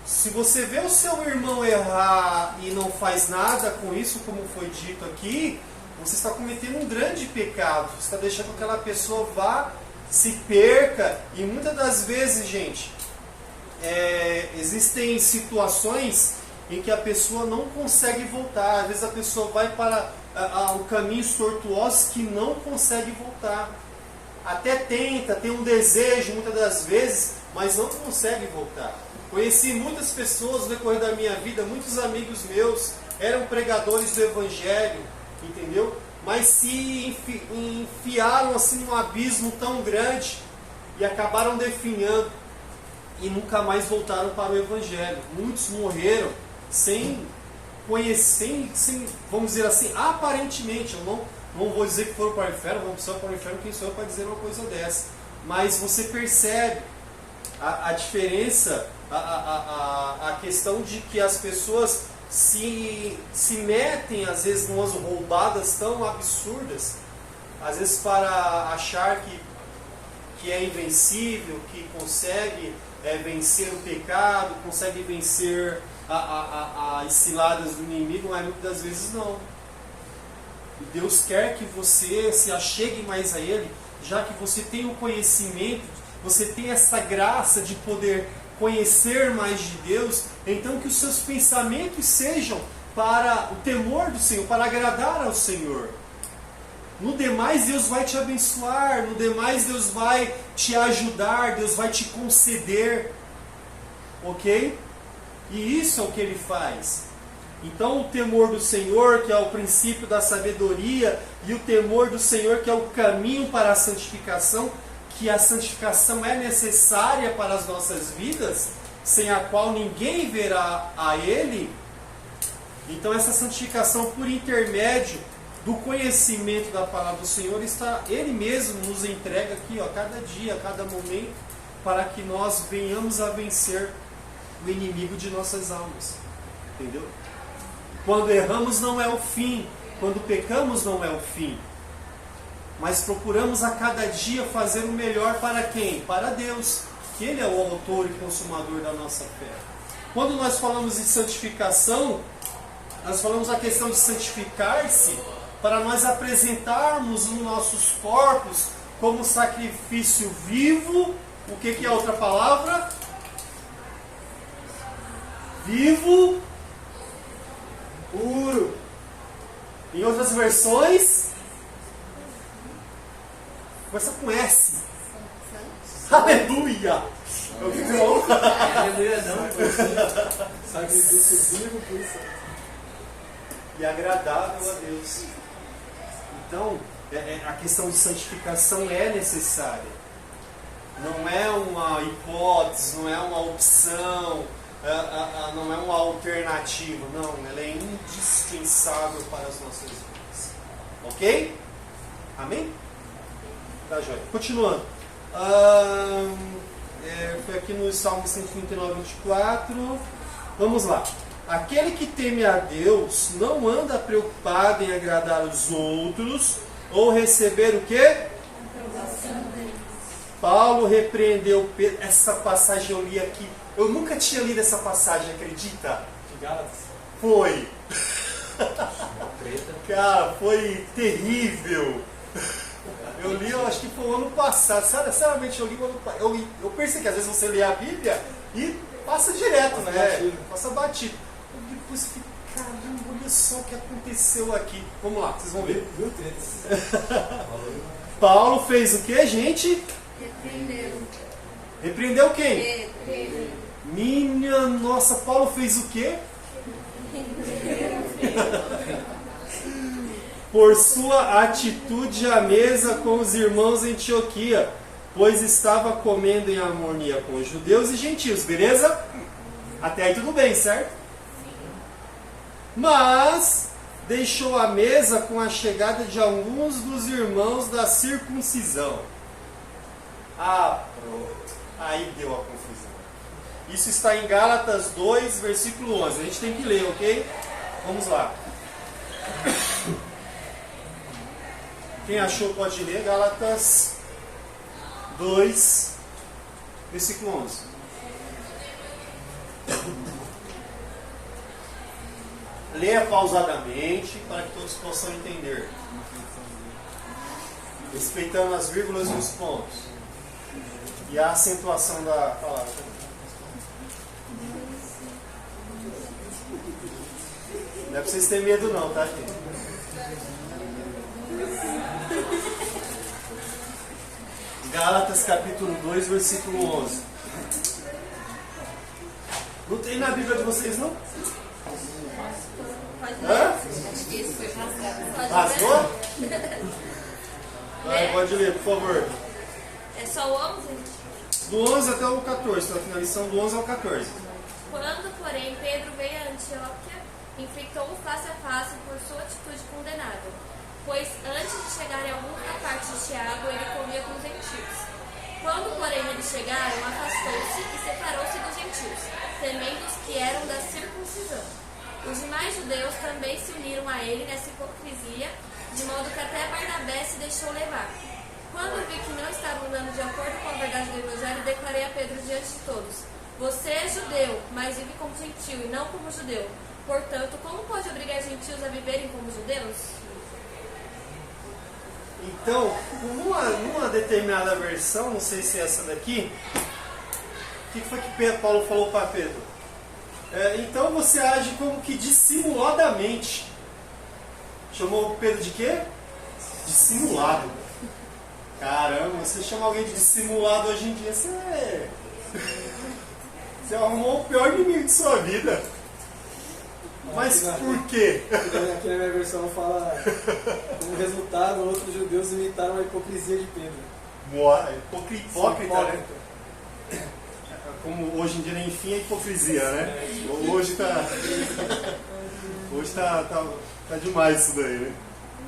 Se você vê o seu irmão errar e não faz nada com isso, como foi dito aqui, você está cometendo um grande pecado. Você está deixando que aquela pessoa vá, se perca. E muitas das vezes, gente, existem situações em que a pessoa não consegue voltar. Às vezes a pessoa vai para caminhos tortuosos que não consegue voltar. Até tenta, tem um desejo muitas das vezes, mas não consegue voltar. Conheci muitas pessoas no decorrer da minha vida, muitos amigos meus eram pregadores do Evangelho, entendeu? Mas se enfiaram assim num abismo tão grande e acabaram definhando e nunca mais voltaram para o Evangelho. Muitos morreram sem conhecer, vamos dizer assim, aparentemente, eu não vou dizer que foram para o inferno, vão para o inferno, quem sou eu para dizer uma coisa dessa. Mas você percebe a diferença, a questão de que as pessoas se metem, às vezes, em umas roubadas tão absurdas, às vezes para achar que é invencível, que consegue vencer o pecado, consegue vencer as ciladas do inimigo, mas muitas das vezes não. E Deus quer que você se achegue mais a Ele, já que você tem o conhecimento, você tem essa graça de poder conhecer mais de Deus, então que os seus pensamentos sejam para o temor do Senhor, para agradar ao Senhor. No demais Deus vai te abençoar, no demais Deus vai te ajudar, Deus vai te conceder, ok? E isso é o que Ele faz. Então o temor do Senhor, que é o princípio da sabedoria, e o temor do Senhor, que é o caminho para a santificação, que a santificação é necessária para as nossas vidas, sem a qual ninguém verá a Ele. Então essa santificação por intermédio do conhecimento da palavra do Senhor, Ele mesmo nos entrega aqui, a cada dia, a cada momento, para que nós venhamos a vencer o inimigo de nossas almas. Entendeu? Quando erramos não é o fim, quando pecamos não é o fim. Mas procuramos a cada dia fazer o melhor para quem? Para Deus. que Ele é o autor e consumador da nossa fé. Quando nós falamos de santificação, nós falamos a questão de santificar-se para nós apresentarmos os nossos corpos como sacrifício vivo. O que é a outra palavra? Vivo, puro. Em outras versões, começa com S. Aleluia!
Aleluia não,
Sacrifício vivo, por isso.
E agradável a Deus. Então, a questão de santificação é necessária. Não é uma hipótese, não é uma opção, não é uma alternativa. Não, ela é indispensável para as nossas vidas. Ok? Amém? Tá, joia. Continuando. Foi aqui no Salmo 139, 24. Vamos lá. Aquele que teme a Deus não anda preocupado em agradar os outros ou receber o quê? Paulo repreendeu Pedro. Essa passagem eu li aqui. Eu nunca tinha lido essa passagem, acredita?
De Gálatas.
Foi. Cara, foi terrível. Eu li, eu acho que foi o ano passado. Sinceramente, eu li o ano passado. Eu pensei que às vezes você lê a Bíblia e passa direto,
Passa
né?
batido.
Passa batido. Eu depois fiquei, caramba, olha só o que aconteceu aqui. Vamos lá, vocês vão ver.
Viu, tretas?
Paulo fez o que, gente?
Repreendeu.
Repreendeu quem?
Pedro.
Minha nossa, Paulo fez o quê? Por sua atitude à mesa com os irmãos em Antioquia, pois estava comendo em harmonia com os judeus e gentios, beleza? Até aí tudo bem, certo? Mas deixou a mesa com a chegada de alguns dos irmãos da circuncisão. Ah, pronto. Aí deu a confusão. Isso está em Gálatas 2, versículo 11. A gente tem que ler, ok? Vamos lá. Quem achou pode ler. Gálatas 2, versículo 11. Leia pausadamente para que todos possam entender. Respeitando as vírgulas e os pontos. E a acentuação da palavra. Não é para vocês terem medo não, tá, gente? Gálatas capítulo 2, versículo 11. Não tem na Bíblia de vocês, não? Hã? Rasgou? Vai, pode ler, por favor.
É só o 11?
Do 11 até o 14, tá? A finalização do 11 ao 14.
Quando, porém, Pedro veio a Antioquia, infectou-o face a face por sua atitude condenável. Pois antes de chegarem alguns da parte de Tiago, ele comia com os gentios. Quando, porém, eles chegaram, afastou-se e separou-se dos gentios, temendo os que eram da circuncisão. Os demais judeus também se uniram a ele nessa hipocrisia, de modo que até Barnabé se deixou levar. Quando vi que não estavam andando de acordo com a verdade do Evangelho, declarei a Pedro diante de todos: você é judeu, mas vive como gentio e não como judeu. Portanto, como pode obrigar gentios a viverem como judeus?
Então, numa determinada versão, não sei se é essa daqui, o que foi que Paulo falou para Pedro? Então você age como que dissimuladamente. Chamou Pedro de quê? Dissimulado. Caramba, você chama alguém de dissimulado hoje em dia, você arrumou o pior inimigo de sua vida. Mas por quê?
Aqui na minha versão fala, como resultado, outros judeus imitaram a hipocrisia de Pedro.
Hipócrita, né? Como hoje em dia, enfim, é hipocrisia, né? Hoje tá demais isso daí, né?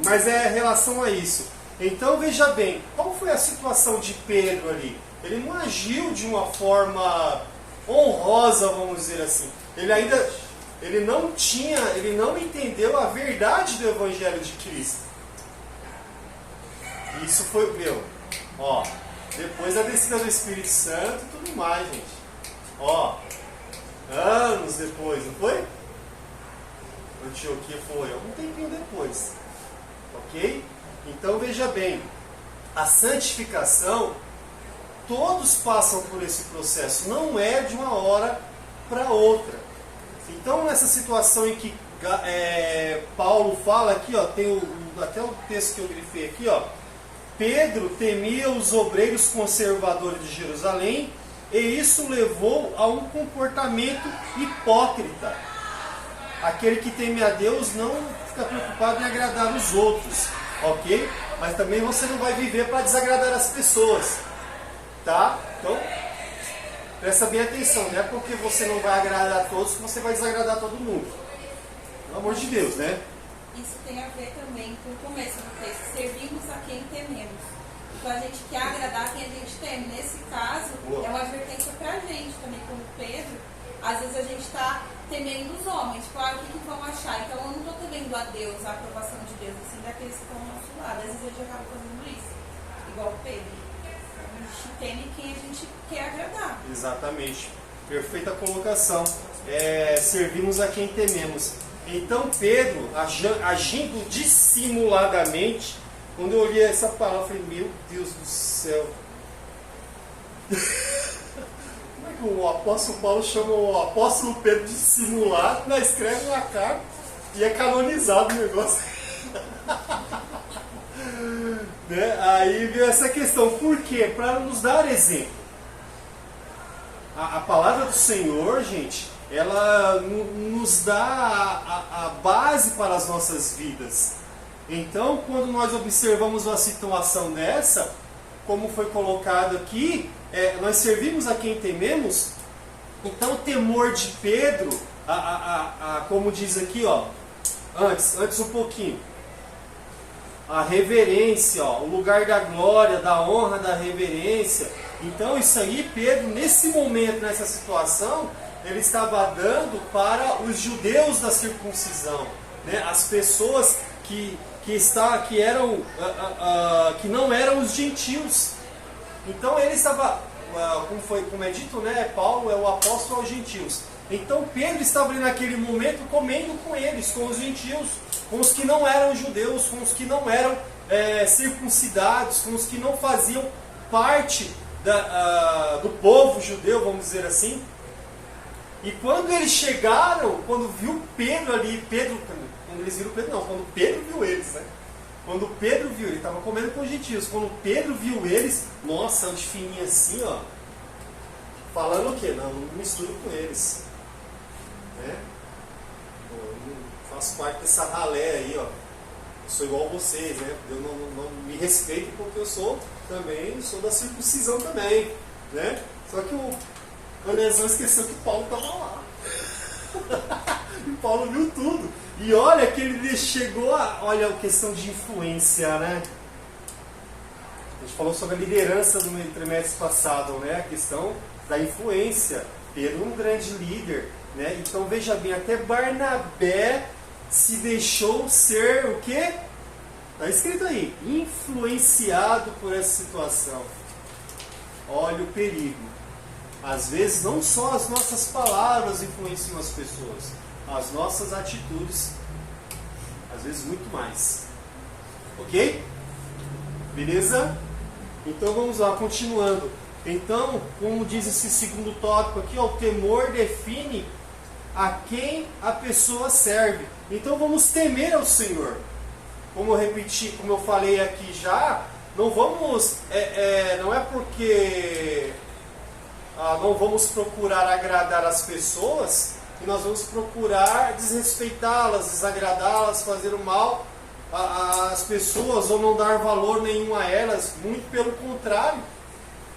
Mas é em relação a isso. Então, veja bem, qual foi a situação de Pedro ali? Ele não agiu de uma forma honrosa, vamos dizer assim. Ele não entendeu a verdade do Evangelho de Cristo. Isso foi, depois da descida do Espírito Santo, demais, gente. Ó, anos depois, não foi? Antioquia foi um tempinho depois. Ok? Então veja bem, a santificação, todos passam por esse processo, não é de uma hora para outra. Então nessa situação em que Paulo fala aqui, ó, tem até o texto que eu grifei aqui, ó, Pedro temia os obreiros conservadores de Jerusalém e isso levou a um comportamento hipócrita. Aquele que teme a Deus não fica preocupado em agradar os outros, ok? Mas também você não vai viver para desagradar as pessoas, tá? Então, presta bem atenção, não é porque você não vai agradar a todos que você vai desagradar todo mundo. Pelo amor de Deus, né?
Isso tem a ver também com o começo do texto. Servimos a quem tememos. Então a gente quer agradar quem a gente teme. Nesse caso, é uma advertência pra gente também, como Pedro. Às vezes a gente está temendo os homens. Claro, o que vão achar? Então eu não estou temendo a Deus, a aprovação de Deus, assim, daqueles que estão ao nosso lado. Às vezes a gente acaba fazendo isso, igual Pedro. Então a gente teme quem a gente quer agradar.
Exatamente. Perfeita colocação. Servimos a quem tememos. Então Pedro, agindo dissimuladamente, quando eu olhei essa palavra, eu falei, meu Deus do céu. Como é que o apóstolo Paulo chama o apóstolo Pedro de dissimulado? Não, escreve uma carta e é canonizado o negócio. Né? Aí veio essa questão. Por quê? Para nos dar exemplo. A palavra do Senhor, gente, ela nos dá a base para as nossas vidas. Então, quando nós observamos uma situação dessa, como foi colocado aqui, nós servimos a quem tememos. Então, o temor de Pedro, como diz aqui, ó, antes um pouquinho, a reverência, ó, o lugar da glória, da honra, da reverência. Então, isso aí, Pedro, nesse momento, nessa situação, ele estava dando para os judeus da circuncisão, né? As pessoas que não eram os gentios. Então ele estava, como é dito, né? Paulo é o apóstolo aos gentios. Então Pedro estava ali naquele momento comendo com eles, com os gentios, com os que não eram judeus, com os que não eram circuncidados, com os que não faziam parte do povo judeu, vamos dizer assim. E quando eles chegaram, quando viu Pedro ali, quando eles viram Pedro, não, quando Pedro viu eles, né? Quando Pedro viu, ele estava comendo com os gentios, quando Pedro viu eles, nossa, de fininho assim, ó, falando o quê? Não misturo com eles, né? Eu não faço parte dessa ralé aí, ó, eu sou igual a vocês, né? Eu não me respeito porque eu sou da circuncisão também, né? Só que o Anésio esqueceu que Paulo estava lá. E Paulo viu tudo. E olha que ele chegou olha a questão de influência, né? A gente falou sobre a liderança no trimestre passado, né? A questão da influência. Pedro, um grande líder, né? Então veja bem, até Barnabé se deixou ser o quê? Está escrito aí, influenciado por essa situação. Olha o perigo. Às vezes não só as nossas palavras influenciam as pessoas, as nossas atitudes, às vezes muito mais. Ok? Beleza? Então vamos lá, continuando. Então, como diz esse segundo tópico aqui, ó, o temor define a quem a pessoa serve. Então vamos temer ao Senhor. Como eu repeti, como eu falei aqui já, não vamos, não é porque não vamos procurar agradar as pessoas e nós vamos procurar desrespeitá-las, desagradá-las, fazer o mal às pessoas ou não dar valor nenhum a elas. Muito pelo contrário,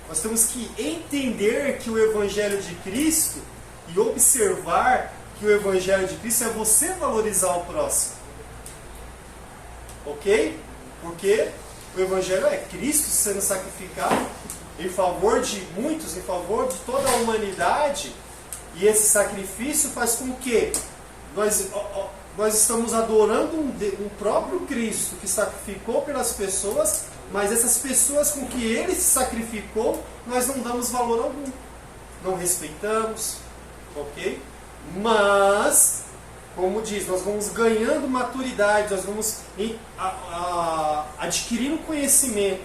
nós temos que entender que o Evangelho de Cristo e observar que o Evangelho de Cristo é você valorizar o próximo. Ok? Porque o Evangelho é Cristo sendo sacrificado em favor de muitos, em favor de toda a humanidade, e esse sacrifício faz com que nós estamos adorando um próprio Cristo que sacrificou pelas pessoas, mas essas pessoas com que Ele se sacrificou, nós não damos valor algum. não respeitamos, ok? Mas, como diz, nós vamos ganhando maturidade, nós vamos adquirindo conhecimento.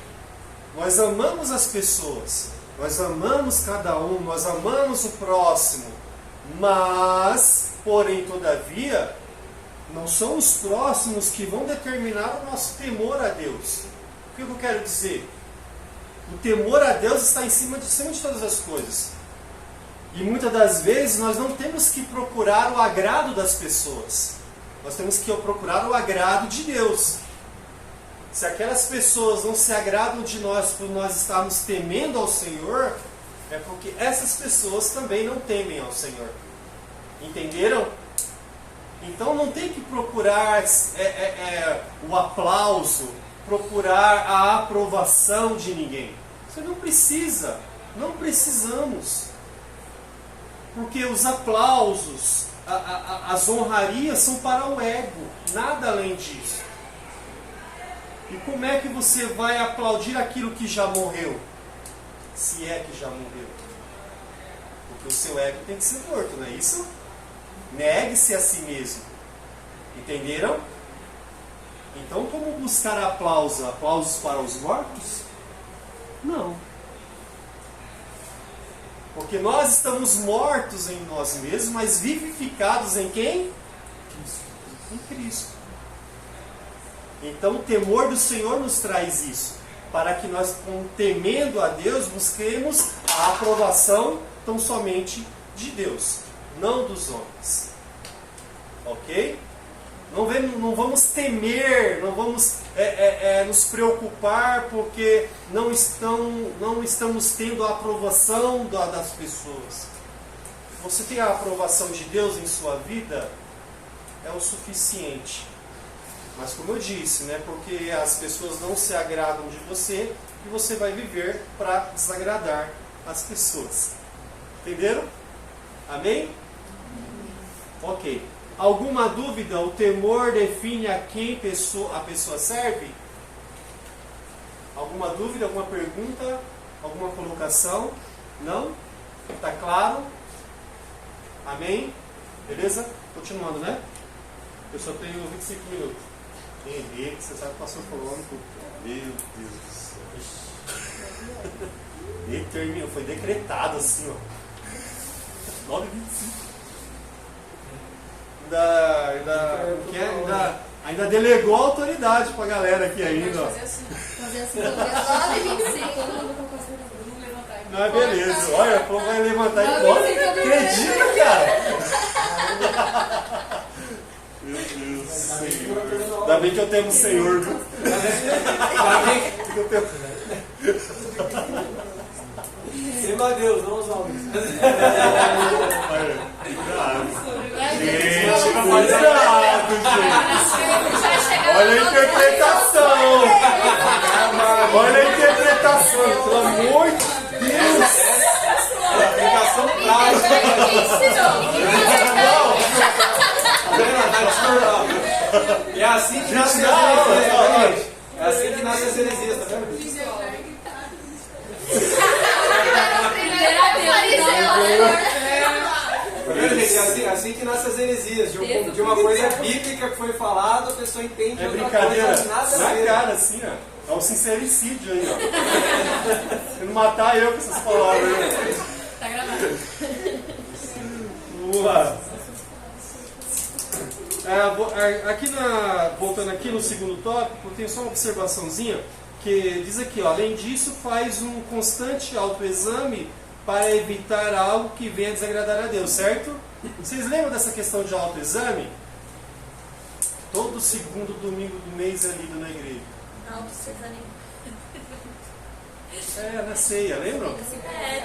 Nós amamos as pessoas, nós amamos cada um, nós amamos o próximo, mas, porém, todavia, não são os próximos que vão determinar o nosso temor a Deus. O que eu quero dizer? O temor a Deus está em cima de todas as coisas. E muitas das vezes nós não temos que procurar o agrado das pessoas. Nós temos que procurar o agrado de Deus. Se aquelas pessoas não se agradam de nós por nós estarmos temendo ao Senhor, é porque essas pessoas também não temem ao Senhor. Entenderam? Então não tem que procurar o aplauso, procurar a aprovação de ninguém. Você não precisa, não precisamos. Porque os aplausos, as honrarias são para o ego, nada além disso. E como é que você vai aplaudir aquilo que já morreu? Se é que já morreu. Porque o seu ego tem que ser morto, não é isso? Negue-se a si mesmo. Entenderam? Então, como buscar aplausos? Aplausos para os mortos? Não. Porque nós estamos mortos em nós mesmos, mas vivificados em quem? Em Cristo. Então, o temor do Senhor nos traz isso. Para que nós, temendo a Deus, busquemos a aprovação tão somente de Deus, não dos homens. Ok? Não vamos temer, não vamos nos preocupar porque não estamos tendo a aprovação das pessoas. Você tem a aprovação de Deus em sua vida? É o suficiente. Mas como eu disse, né, porque as pessoas não se agradam de você e você vai viver para desagradar as pessoas. Entenderam? Amém? Ok. Alguma dúvida? O temor define a quem a pessoa serve? Alguma dúvida? Alguma pergunta? Alguma colocação? Não? Está claro? Amém? Beleza? Continuando, né? Eu só tenho 25 minutos. Henrique, você sabe que passou por ano. Meu Deus do céu. Determinou, foi decretado assim, ó. 9h25. Ainda delegou a autoridade pra galera aqui ainda, ó.
Fazer assim, 9h25. Todo mundo com levantar.
Não, é beleza. Olha, o povo vai levantar e bota. Acredita, cara? Meu Deus, Senhor. Ainda bem que eu tenho o Senhor, viu? Ainda bem que eu tenho.
Tema a Deus, não os homens.
Gente, cuidado, gente. Olha a interpretação. Olha a interpretação, pelo amor de Deus.
Aplicação prática. É assim que nasce as heresias. É assim que nasce as heresias, tá vendo? É assim que nasce as heresias. De uma coisa bíblica que foi falada, a pessoa entende.
É brincadeira. Na cara, assim, ó. É um sincericídio aí, ó. Se não matar eu com essas palavras aí.
Tá gravado.
Vamos lá. Voltando aqui no segundo tópico, tem só uma observaçãozinha que diz aqui, ó, além disso, faz um constante autoexame para evitar algo que venha desagradar a Deus, certo? Vocês lembram dessa questão de autoexame? Todo segundo domingo do mês é lido na igreja. Na ceia, lembram?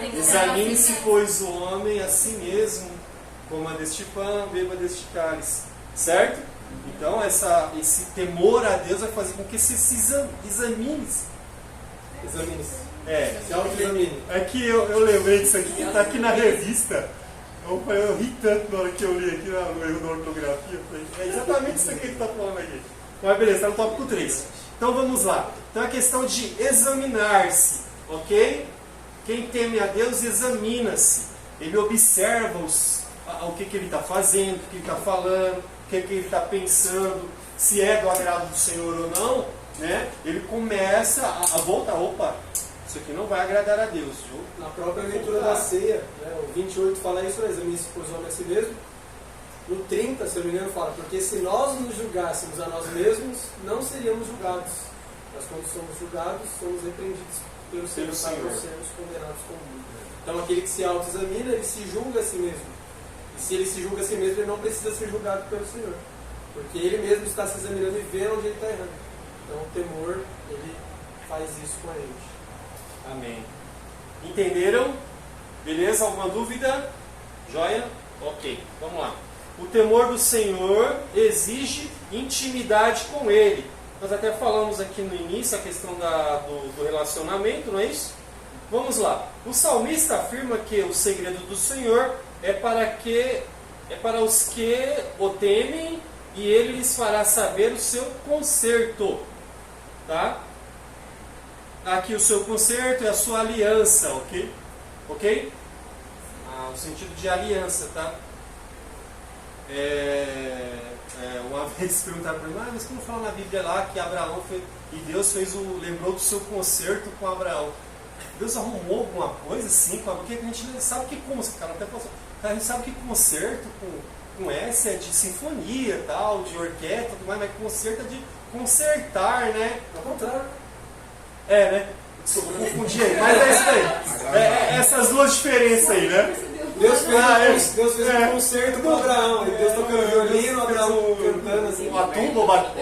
Tem que
Examine-se, pois, o homem a si mesmo, coma deste pão, beba deste cálice. Certo? Então, esse temor a Deus vai fazer com que você se examine-se.
Examine-se.
Se autoexamine. É que eu lembrei disso aqui, que está aqui na revista. Eu ri tanto na hora que eu li aqui no erro da ortografia. É exatamente isso aqui que ele está falando aqui. Mas beleza, está no tópico 3. Então vamos lá. Então a questão de examinar-se, ok? Quem teme a Deus examina-se. ele observa o que ele está fazendo, o que ele está falando, o que ele está pensando, se é do agrado do Senhor ou não, né? Ele começa a voltar, opa, isso aqui não vai agradar a Deus.
Na própria leitura da ceia, né, o 28 fala isso, examine-se por homem a si mesmo. No 30, se eu não me engano, fala, porque se nós nos julgássemos a nós mesmos, não seríamos julgados. Mas quando somos julgados, somos repreendidos pelo Senhor, para sermos condenados com o mundo. Então aquele que se autoexamina, ele se julga a si mesmo. E se ele se julga a si mesmo, ele não precisa ser julgado pelo Senhor. Porque ele mesmo está se examinando e vendo onde ele está errando. Então o temor, ele faz isso com a gente.
Amém. Entenderam? Beleza? Alguma dúvida? Joia? Ok, vamos lá. O temor do Senhor exige intimidade com Ele. Nós até falamos aqui no início a questão do relacionamento, não é isso? Vamos lá. O salmista afirma que o segredo do Senhor é para os que o temem e Ele lhes fará saber o seu conserto. Tá? Aqui o seu conserto é a sua aliança, ok? Ok? O sentido de aliança, tá? Uma vez perguntaram para mim, mas como fala na Bíblia lá que Abraão fez, e Deus lembrou do seu conserto com Abraão. Deus arrumou alguma coisa assim, porque a gente sabe que cara, até falou, a gente sabe que concerto com S é de sinfonia, tal, de orquestra, tudo mais, mas concerto é de consertar, né?
Ao contrário.
Né? Desculpa, eu confundi aí, mas é isso aí. Essas duas diferenças aí, né?
Deus fez um concerto com Abraão. E Deus tocando violino, Abraão cantando assim.
Uma tumba,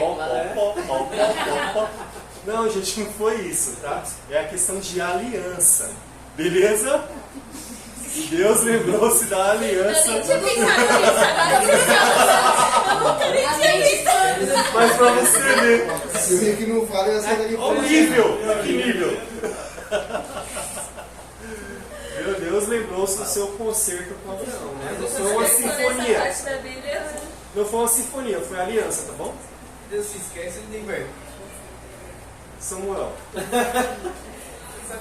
Não, gente, não foi isso, tá? É a questão de aliança. Beleza? Deus lembrou-se da aliança.
Eu tinha pensado nisso, agora eu nunca nem tinha visto.
Mas pra você ver.
Se o que não fala, essa daqui.
Olha o nível! Que nível! Meu Deus lembrou-se do seu concerto com Abraão, né? Não foi uma sinfonia. Não foi uma sinfonia, foi aliança, tá bom?
Deus se esquece de ninguém.
Samuel.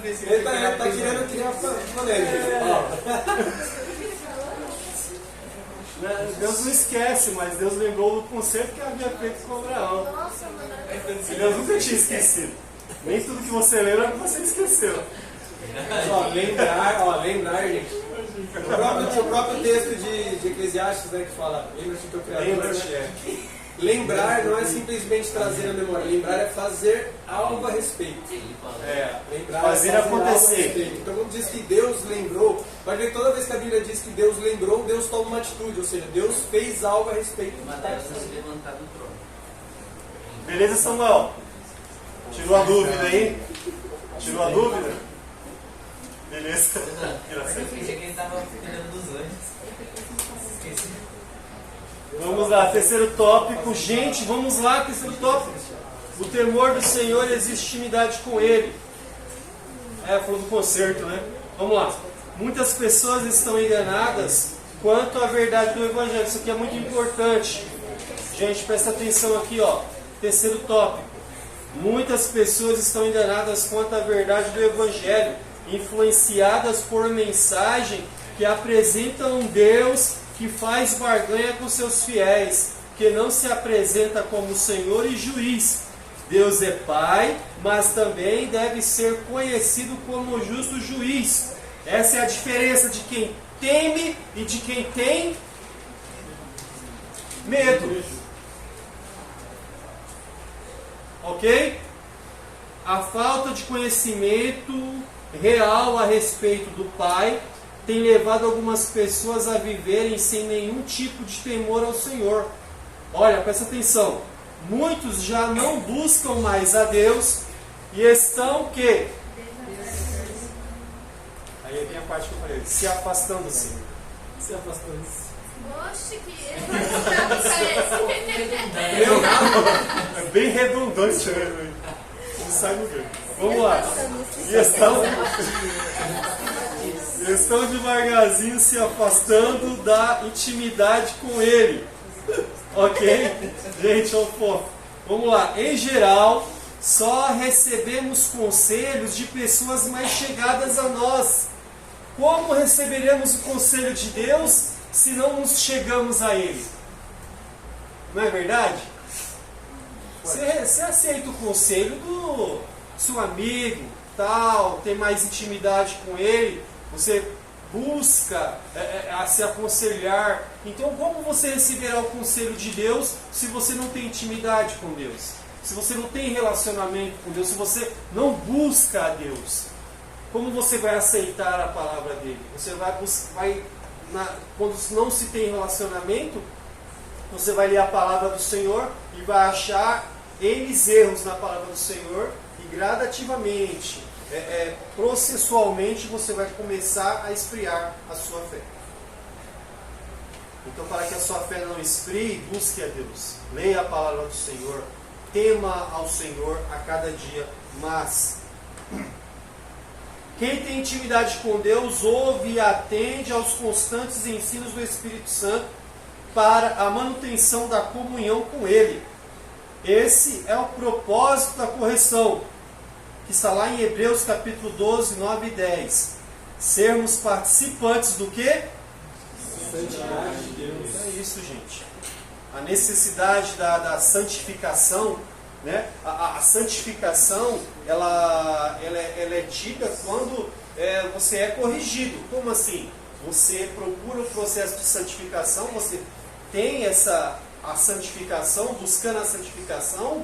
Ele tá querendo criar polêmica.
Deus não esquece, mas Deus lembrou do concerto que havia feito com Abraão.
Nossa, mano.
Deus nunca tinha esquecido. Nem tudo que você lembra você esqueceu.
Lembrar, gente. O próprio texto de Eclesiastes, né, que fala, lembra-te do teu Criador. Lembrar não é simplesmente trazer a memória. Lembrar é fazer algo a respeito. Lembrar
fazer acontecer.
Então, quando diz que Deus lembrou, vai ver que toda vez que a Bíblia diz que Deus lembrou, Deus toma uma atitude. Ou seja, Deus fez algo a respeito.
Beleza, Samuel? Tirou a dúvida aí? Tirou a dúvida? Beleza?
Eu pensei que ele estava cuidando dos anjos. Esqueci.
Vamos lá, terceiro tópico. Gente, vamos lá, terceiro tópico. O temor do Senhor existe intimidade com Ele. Falou do concerto, né? Vamos lá. Muitas pessoas estão enganadas quanto à verdade do Evangelho. Isso aqui é muito importante. Gente, presta atenção aqui, ó. Terceiro tópico. Muitas pessoas estão enganadas quanto à verdade do Evangelho, influenciadas por mensagem que apresentam um Deus que faz barganha com seus fiéis, que não se apresenta como Senhor e Juiz. Deus é Pai, mas também deve ser conhecido como justo juiz. Essa é a diferença de quem teme e de quem tem medo. Ok? A falta de conhecimento real a respeito do Pai tem levado algumas pessoas a viverem sem nenhum tipo de temor ao Senhor. Olha, presta atenção. Muitos já não buscam mais a Deus e estão que? Aí vem a parte que eu falei, se afastando-se.
Se afastando-se.
Oxe, que parece.
É bem redundante, né? Não sai no ver. Vamos lá. E estão devagarzinho se afastando da intimidade com Ele. Ok? Gente, olha o foco. Vamos lá. Em geral, só recebemos conselhos de pessoas mais chegadas a nós. como receberemos o conselho de Deus se não nos chegamos a Ele? Não é verdade? Você aceita o conselho do seu amigo, tal, tem mais intimidade com ele, você busca se aconselhar. Então, como você receberá o conselho de Deus se você não tem intimidade com Deus? Se você não tem relacionamento com Deus, se você não busca a Deus? Como você vai aceitar a palavra dele? Você quando não se tem relacionamento, você vai ler a palavra do Senhor e vai achar N erros na palavra do Senhor, e gradativamente, processualmente, você vai começar a esfriar a sua fé. Então, para que a sua fé não esfrie, busque a Deus. Leia a palavra do Senhor. Tema ao Senhor a cada dia. Mas quem tem intimidade com Deus ouve e atende aos constantes ensinos do Espírito Santo para a manutenção da comunhão com Ele. Esse é o propósito da correção, que está lá em Hebreus capítulo 12, 9 e 10. Sermos participantes do quê?
Santidade de Deus.
É isso, gente. A necessidade da santificação, né? A santificação, ela é dita quando você é corrigido. Como assim? Você procura o processo de santificação, você tem a santificação, buscando a santificação.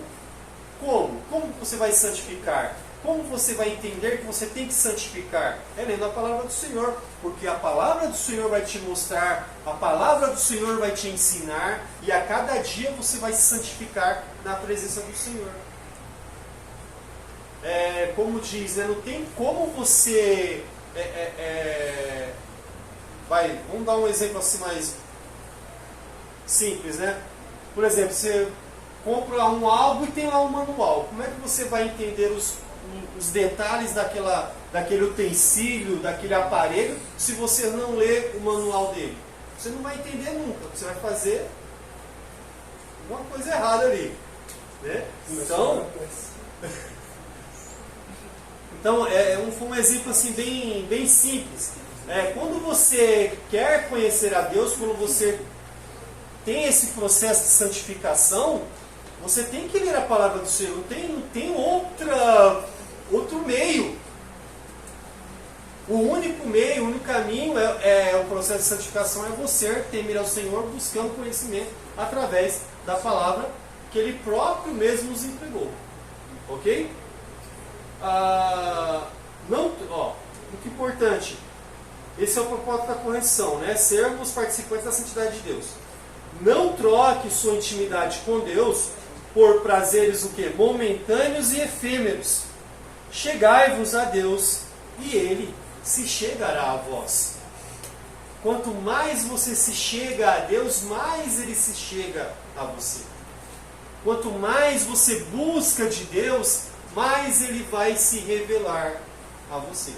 Como? Como você vai santificar? Como você vai entender que você tem que santificar? É lendo a palavra do Senhor, porque a palavra do Senhor vai te mostrar, a palavra do Senhor vai te ensinar, e a cada dia você vai se santificar na presença do Senhor. Como diz, né? Não tem como você... vamos dar um exemplo assim mais simples, né? Por exemplo, você compra um álbum e tem lá um manual. Como é que você vai entender os detalhes daquele utensílio, daquele aparelho, se você não lê o manual dele? Você não vai entender nunca. Você vai fazer alguma coisa errada ali, né? Então foi um exemplo assim bem simples. Quando você quer conhecer a Deus, quando você tem esse processo de santificação, você tem que ler a palavra do Senhor. Não tem outro meio. O único meio, o único caminho o processo de santificação é você temer ao Senhor, buscando conhecimento através da palavra que Ele próprio mesmo nos entregou. Ok? Muito importante. Esse é o propósito da correção, né? Sermos participantes da santidade de Deus. Não troque sua intimidade com Deus por prazeres momentâneos e efêmeros. Chegai-vos a Deus e Ele se chegará a vós. Quanto mais você se chega a Deus, mais Ele se chega a você. Quanto mais você busca de Deus, mais Ele vai se revelar a você.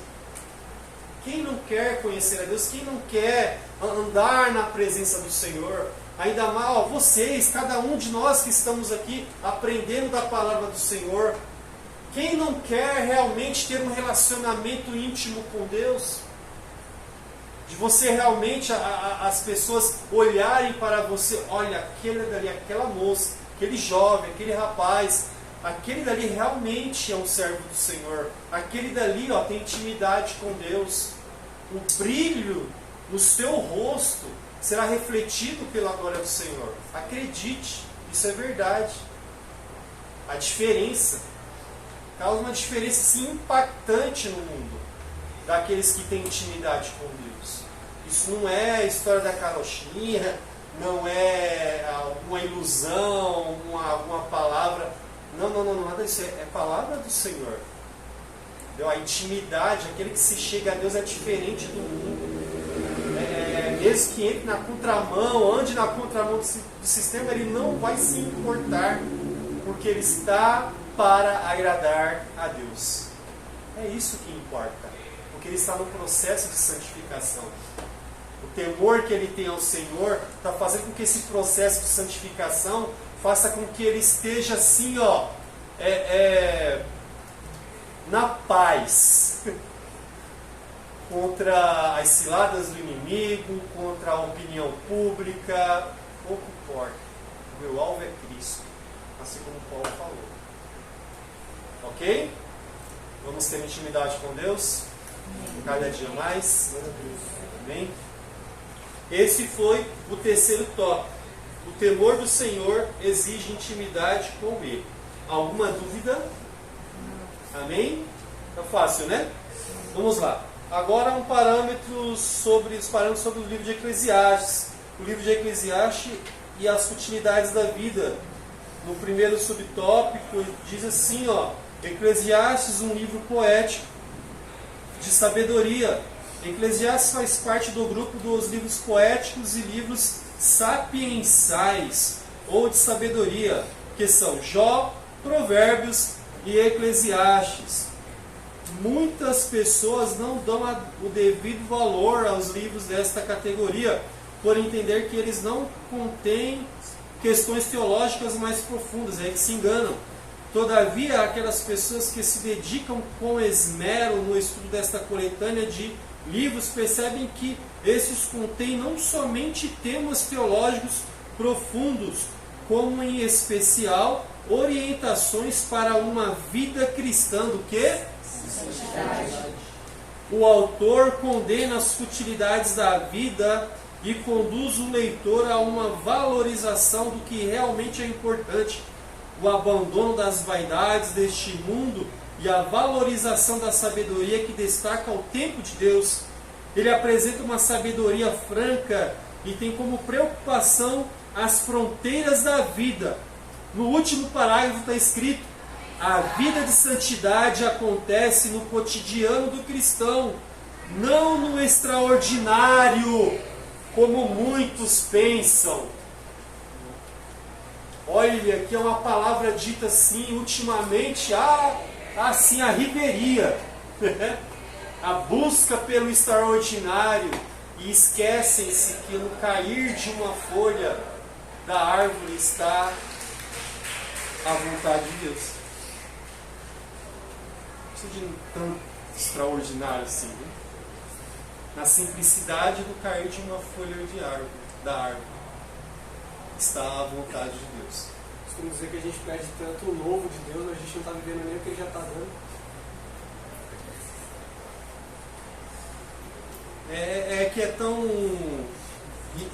Quem não quer conhecer a Deus, quem não quer andar na presença do Senhor, ainda mais vocês, cada um de nós que estamos aqui aprendendo da palavra do Senhor, quem não quer realmente ter um relacionamento íntimo com Deus? De você realmente, as pessoas olharem para você, olha, aquele dali, aquela moça, aquele jovem, aquele rapaz, aquele dali realmente é um servo do Senhor. Aquele dali tem intimidade com Deus. O brilho no seu rosto será refletido pela glória do Senhor. Acredite, isso é verdade. A diferença causa uma diferença sim, impactante no mundo daqueles que têm intimidade com Deus. Isso não é história da carochinha, não é alguma ilusão, alguma palavra. Não, nada disso. É palavra do Senhor. Entendeu? A intimidade, aquele que se chega a Deus é diferente do mundo. Mesmo que entre na contramão, ande na contramão do sistema, ele não vai se importar, porque ele está para agradar a Deus. É isso que importa, porque ele está no processo de santificação. O temor que ele tem ao Senhor está fazendo com que esse processo de santificação faça com que ele esteja assim, na paz. contra as ciladas do inimigo, contra a opinião pública, pouco importa. O meu alvo é Cristo, assim como Paulo falou. Ok? Vamos ter intimidade com Deus? Cada dia mais? Amém? Esse foi o terceiro tópico. O temor do Senhor exige intimidade com Ele. Alguma dúvida? Amém? Tá fácil, né? Vamos lá. Agora os parâmetros sobre o livro de Eclesiastes. O livro de Eclesiastes e as futilidades da vida. No primeiro subtópico diz assim, ó, Eclesiastes, um livro poético de sabedoria. Eclesiastes faz parte do grupo dos livros poéticos e livros sapiensais ou de sabedoria, que são Jó, Provérbios e Eclesiastes. Muitas pessoas não dão o devido valor aos livros desta categoria, por entender que eles não contêm questões teológicas mais profundas, é aí que se enganam. Todavia, aquelas pessoas que se dedicam com esmero no estudo desta coletânea de livros percebem que esses contêm não somente temas teológicos profundos, como em especial orientações para uma vida cristã do que? O autor condena as futilidades da vida e conduz o leitor a uma valorização do que realmente é importante, o abandono das vaidades deste mundo e a valorização da sabedoria que destaca o tempo de Deus. Ele apresenta uma sabedoria franca e tem como preocupação as fronteiras da vida. No último parágrafo está escrito: a vida de santidade acontece no cotidiano do cristão, não no extraordinário, como muitos pensam. Olha, aqui é uma palavra dita assim, ultimamente, assim, a riveria. A busca pelo extraordinário, e esquecem-se que no cair de uma folha da árvore está a vontade de Deus. Não precisa de tão extraordinário assim, né? Na simplicidade do cair de uma folha da árvore está a vontade de Deus.
Costumo dizer que a gente perde tanto o novo de Deus, a gente não está vivendo nem o que Ele já está dando.
Que é tão...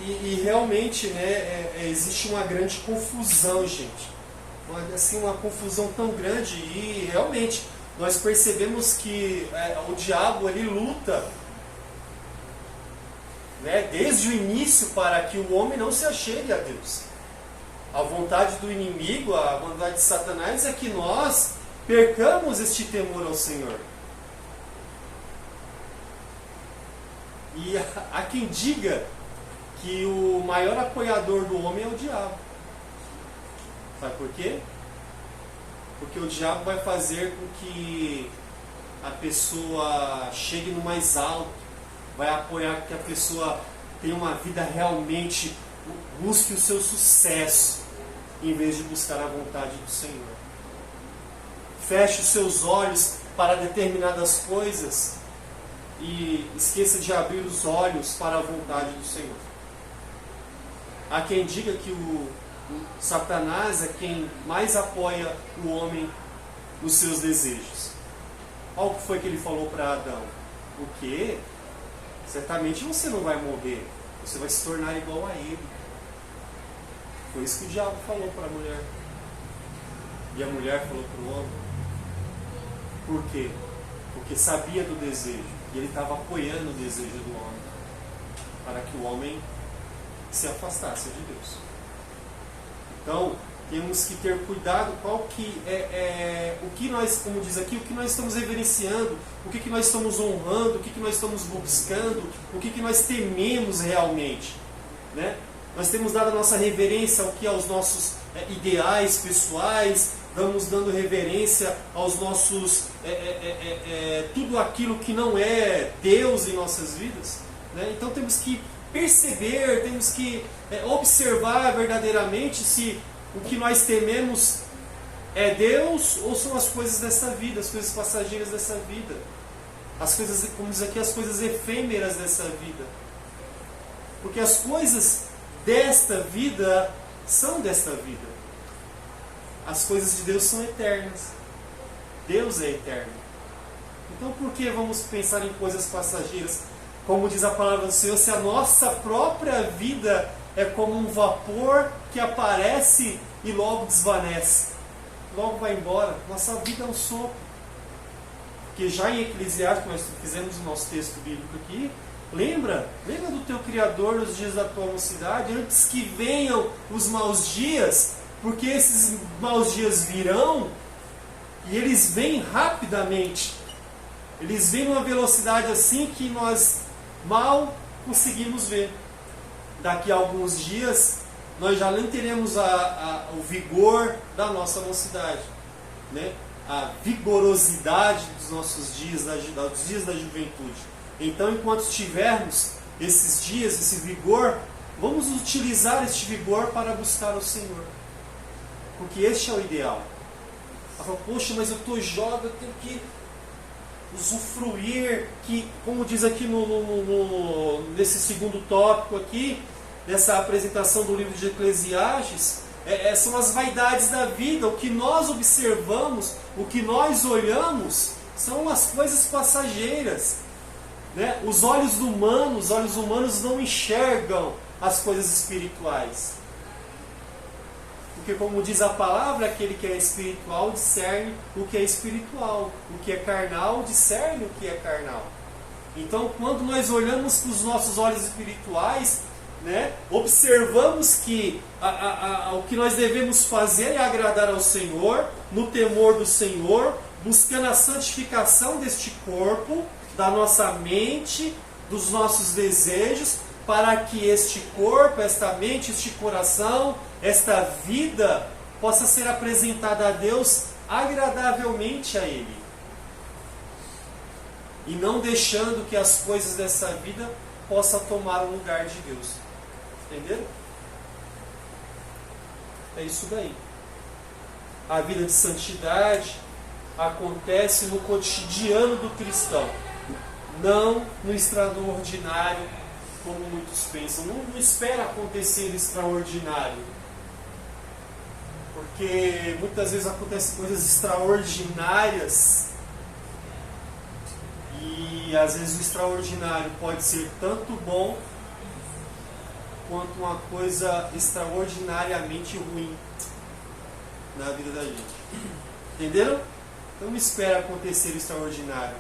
E realmente, né, existe uma grande confusão, gente. Uma confusão tão grande, e realmente nós percebemos que o diabo ele luta, né, desde o início para que o homem não se achegue a Deus. A vontade do inimigo, a vontade de Satanás é que nós percamos este temor ao Senhor. E há quem diga que o maior apoiador do homem é o diabo. Sabe por quê? Porque o diabo vai fazer com que a pessoa chegue no mais alto, vai apoiar que a pessoa tenha uma vida realmente, busque o seu sucesso, em vez de buscar a vontade do Senhor. Feche os seus olhos para determinadas coisas e esqueça de abrir os olhos para a vontade do Senhor. Há quem diga que o Satanás é quem mais apoia o homem nos seus desejos. Olha o que foi que ele falou para Adão. O quê? Certamente você não vai morrer, você vai se tornar igual a ele. Foi isso que o diabo falou para a mulher. E a mulher falou para o homem. Por quê? Porque sabia do desejo. E ele estava apoiando o desejo do homem, para que o homem se afastasse de Deus. Então, temos que ter cuidado qual que o que nós, como diz aqui, o que nós estamos reverenciando, o que nós estamos honrando, o que nós estamos buscando, o que nós tememos realmente, né? Nós temos dado a nossa reverência aos nossos ideais pessoais, vamos dando reverência aos nossos tudo aquilo que não é Deus em nossas vidas, né? Então temos que perceber, temos que observar verdadeiramente se o que nós tememos é Deus ou são as coisas dessa vida, as coisas passageiras dessa vida. as coisas, como diz aqui, as coisas efêmeras dessa vida. Porque as coisas desta vida são desta vida. As coisas de Deus são eternas. Deus é eterno. Então por que vamos pensar em coisas passageiras? Como diz a palavra do Senhor, se a nossa própria vida é como um vapor que aparece e logo desvanece, logo vai embora. Nossa vida é um sopro. Porque já em Eclesiastes, nós fizemos o nosso texto bíblico aqui, lembra do teu Criador nos dias da tua mocidade, antes que venham os maus dias, porque esses maus dias virão, e eles vêm rapidamente. Eles vêm numa velocidade assim que nós mal conseguimos ver. Daqui a alguns dias, nós já nem teremos o vigor da nossa mocidade, né? A vigorosidade dos nossos dias, dos dias da juventude. Então, enquanto tivermos esses dias, esse vigor, vamos utilizar este vigor para buscar o Senhor. Porque este é o ideal. Ela fala, poxa, mas eu estou jovem, eu tenho que usufruir, que, como diz aqui nesse segundo tópico aqui, nessa apresentação do livro de Eclesiastes, são as vaidades da vida. O que nós observamos, o que nós olhamos, são as coisas passageiras, né? Os olhos humanos não enxergam as coisas espirituais. Porque, como diz a palavra, aquele que é espiritual discerne o que é espiritual. O que é carnal discerne o que é carnal. Então, quando nós olhamos com os nossos olhos espirituais, né, observamos que o que nós devemos fazer é agradar ao Senhor, no temor do Senhor, buscando a santificação deste corpo, da nossa mente, dos nossos desejos, para que este corpo, esta mente, este coração, esta vida possa ser apresentada a Deus agradavelmente a Ele. E não deixando que as coisas dessa vida possam tomar o lugar de Deus. Entenderam? É isso daí. A vida de santidade acontece no cotidiano do cristão, não no extraordinário, como muitos pensam. Não espera acontecer extraordinário, porque muitas vezes acontecem coisas extraordinárias, e às vezes o extraordinário pode ser tanto bom quanto uma coisa extraordinariamente ruim na vida da gente. Entenderam? Então não espera acontecer o extraordinário.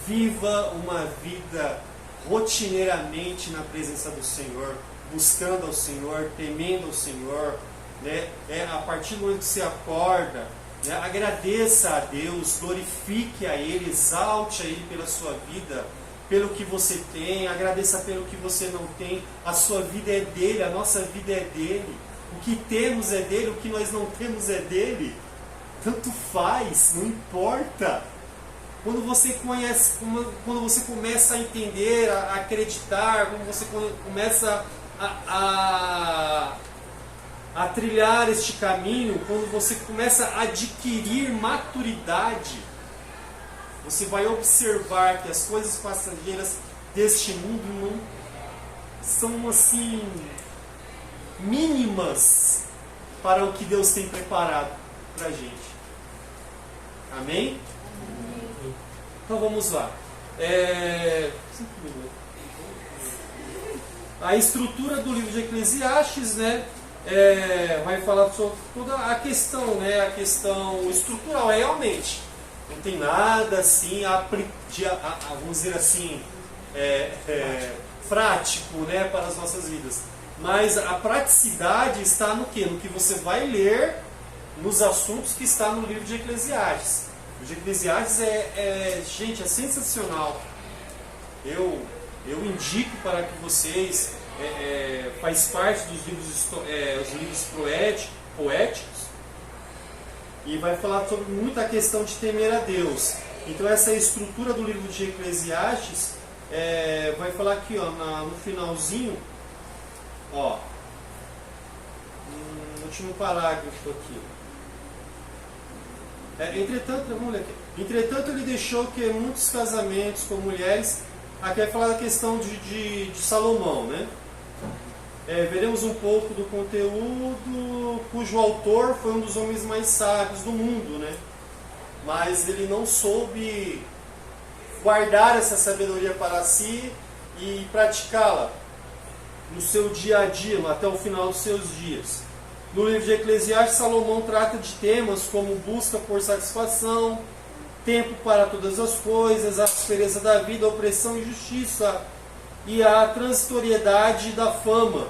Viva uma vida rotineiramente na presença do Senhor, buscando ao Senhor, temendo ao Senhor, né? A partir do momento que você acorda, né? Agradeça a Deus, glorifique a Ele, exalte a Ele pela sua vida, pelo que você tem, agradeça pelo que você não tem. A sua vida é dele, a nossa vida é dele. O que temos é dele, o que nós não temos é dele. Tanto faz, não importa. Quando você começa a entender, a acreditar, quando você começa a trilhar este caminho, quando você começa a adquirir maturidade, você vai observar que as coisas passageiras deste mundo não são assim mínimas para o que Deus tem preparado para a gente. Amém? Então vamos lá. 5 minutos. A estrutura do livro de Eclesiastes, né, vai falar sobre toda a questão, né, a questão estrutural, realmente. Não tem nada assim, vamos dizer assim, prático, né, para as nossas vidas. Mas a praticidade está no quê? No que você vai ler nos assuntos que está no livro de Eclesiastes. O livro de Eclesiastes gente, é sensacional. Eu indico para que vocês, faz parte dos livros, os livros poéticos, e vai falar sobre muita questão de temer a Deus. Então essa estrutura do livro de Eclesiastes vai falar aqui, ó, no finalzinho, ó, no último parágrafo aqui. Entretanto, vamos ler aqui. Entretanto, ele deixou que muitos casamentos com mulheres. Aqui vai falar da questão de Salomão, né? Veremos um pouco do conteúdo, cujo autor foi um dos homens mais sábios do mundo, né? Mas ele não soube guardar essa sabedoria para si e praticá-la no seu dia a dia, até o final dos seus dias. No livro de Eclesiastes, Salomão trata de temas como busca por satisfação, tempo para todas as coisas, a aspereza da vida, a opressão e justiça, e a transitoriedade da fama.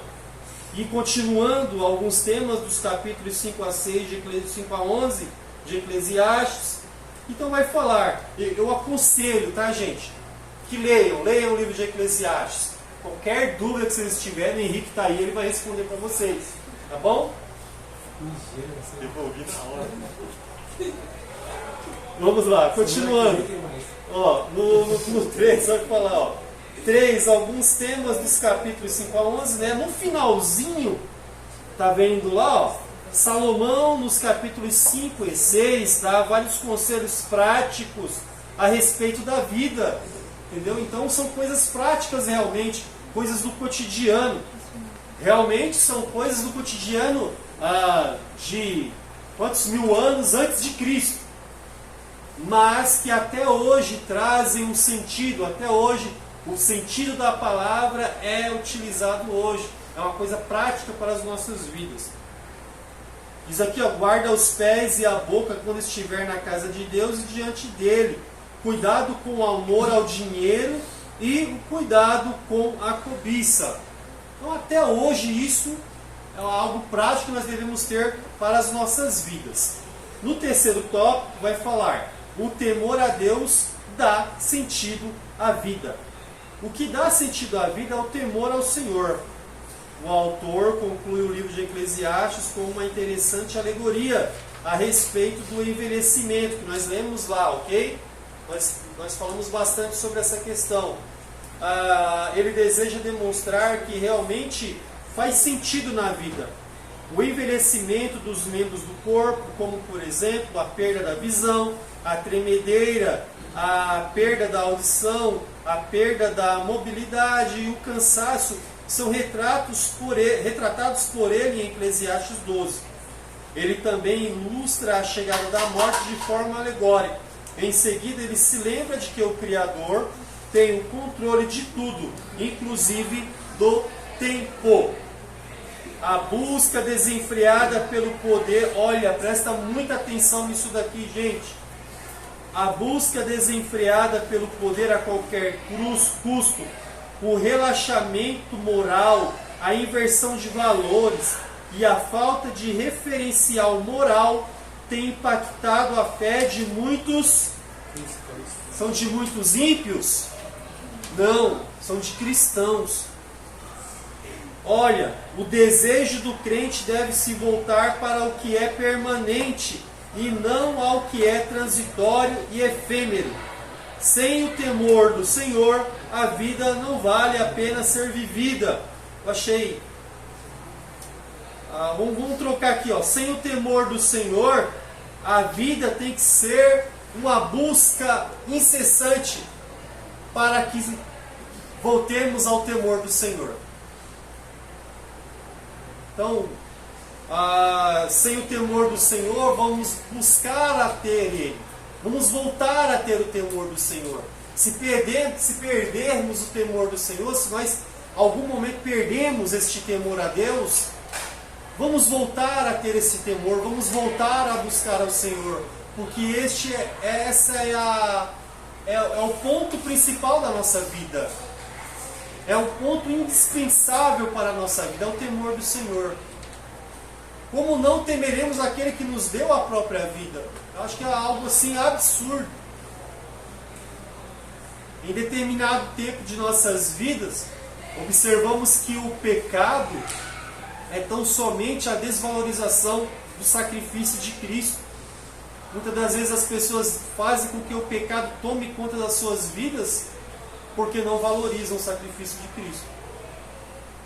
E continuando alguns temas dos capítulos 5 a 6, de 5 a 11 de Eclesiastes, então vai falar, eu aconselho, tá, gente, que leiam o livro de Eclesiastes. Qualquer dúvida que vocês tiverem, o Henrique está aí, ele vai responder para vocês, tá bom? Devolvi na hora. Vamos lá, continuando. Ó, no 3, vai falar, ó. 3, alguns temas dos capítulos 5 a 11, né? No finalzinho, tá vendo lá, ó, Salomão, nos capítulos 5 e 6, dá vários conselhos práticos a respeito da vida, entendeu? Então são coisas práticas realmente, coisas do cotidiano. Realmente são coisas do cotidiano de quantos mil anos antes de Cristo, mas que até hoje trazem um sentido, até hoje o sentido da palavra é utilizado hoje, é uma coisa prática para as nossas vidas. Diz aqui, ó, guarda os pés e a boca quando estiver na casa de Deus e diante dele. Cuidado com o amor ao dinheiro e o cuidado com a cobiça. Então até hoje isso é algo prático que nós devemos ter para as nossas vidas. No terceiro tópico vai falar, o temor a Deus dá sentido à vida. O que dá sentido à vida é o temor ao Senhor. O autor conclui o livro de Eclesiastes com uma interessante alegoria a respeito do envelhecimento, que nós lemos lá, ok? Nós falamos bastante sobre essa questão. Ele deseja demonstrar que realmente faz sentido na vida. O envelhecimento dos membros do corpo, como por exemplo a perda da visão, a tremedeira, a perda da audição, a perda da mobilidade e o cansaço, são retratados por ele em Eclesiastes 12. Ele também ilustra a chegada da morte de forma alegórica. Em seguida, ele se lembra de que o Criador tem o controle de tudo, inclusive do tempo. A busca desenfreada pelo poder, olha, presta muita atenção nisso daqui, gente. A busca desenfreada pelo poder a qualquer custo, o relaxamento moral, a inversão de valores e a falta de referencial moral tem impactado a fé de muitos. São de muitos ímpios? Não, são de cristãos. Olha, o desejo do crente deve se voltar para o que é permanente e não ao que é transitório e efêmero. Sem o temor do Senhor, a vida não vale a pena ser vivida. Eu achei. Vamos trocar aqui, ó. Sem o temor do Senhor, a vida tem que ser uma busca incessante para que voltemos ao temor do Senhor. Então, sem o temor do Senhor, vamos buscar a ter Ele. Vamos voltar a ter o temor do Senhor. Se perdermos o temor do Senhor, se nós algum momento perdemos este temor a Deus, vamos voltar a ter esse temor, vamos voltar a buscar ao Senhor, porque essa é o ponto principal da nossa vida. É o ponto indispensável para a nossa vida, é o temor do Senhor. Como não temeremos aquele que nos deu a própria vida? Eu acho que é algo assim absurdo. Em determinado tempo de nossas vidas, observamos que o pecado é tão somente a desvalorização do sacrifício de Cristo. Muitas das vezes as pessoas fazem com que o pecado tome conta das suas vidas porque não valorizam o sacrifício de Cristo.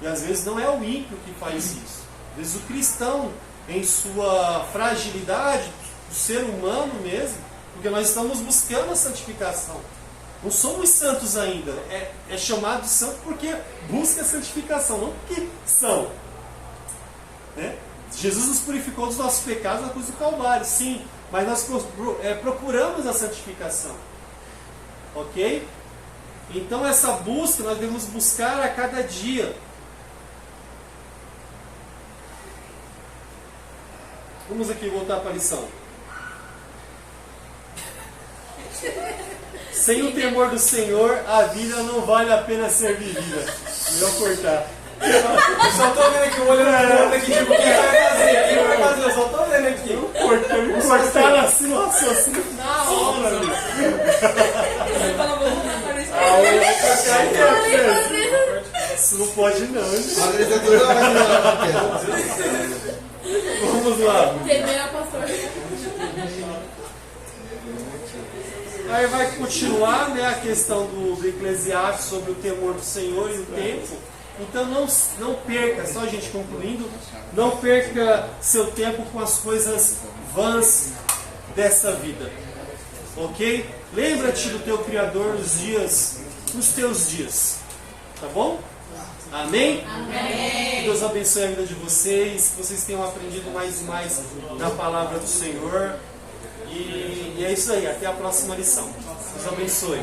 E às vezes não é o ímpio que faz isso. Às vezes o cristão, em sua fragilidade, do ser humano mesmo, porque nós estamos buscando a santificação. Não somos santos ainda. É chamado de santo porque busca a santificação, não porque são. Né? Jesus nos purificou dos nossos pecados na cruz do Calvário, sim, mas nós procuramos a santificação. Ok? Então essa busca nós devemos buscar a cada dia. Vamos aqui voltar para a lição. Sem o temor do Senhor, a vida não vale a pena ser vivida. Melhor cortar.
Eu só tô vendo aqui o olho na conta aqui, tipo, quem vai fazer? Quem vai fazer? Eu só tô vendo aqui.
Cortaram assim no raciocínio na hora, meu. Isso não pode não, gente. Vamos lá. Aí vai continuar, né, a questão do Eclesiastes sobre o temor do Senhor e o tempo. Então não perca, só a gente concluindo, não perca seu tempo com as coisas vãs dessa vida. Ok? Lembra-te do teu Criador nos teus dias. Tá bom? Amém?
Amém.
Que Deus abençoe a vida de vocês, que vocês tenham aprendido mais e mais na palavra do Senhor. E é isso aí, até a próxima lição. Deus abençoe.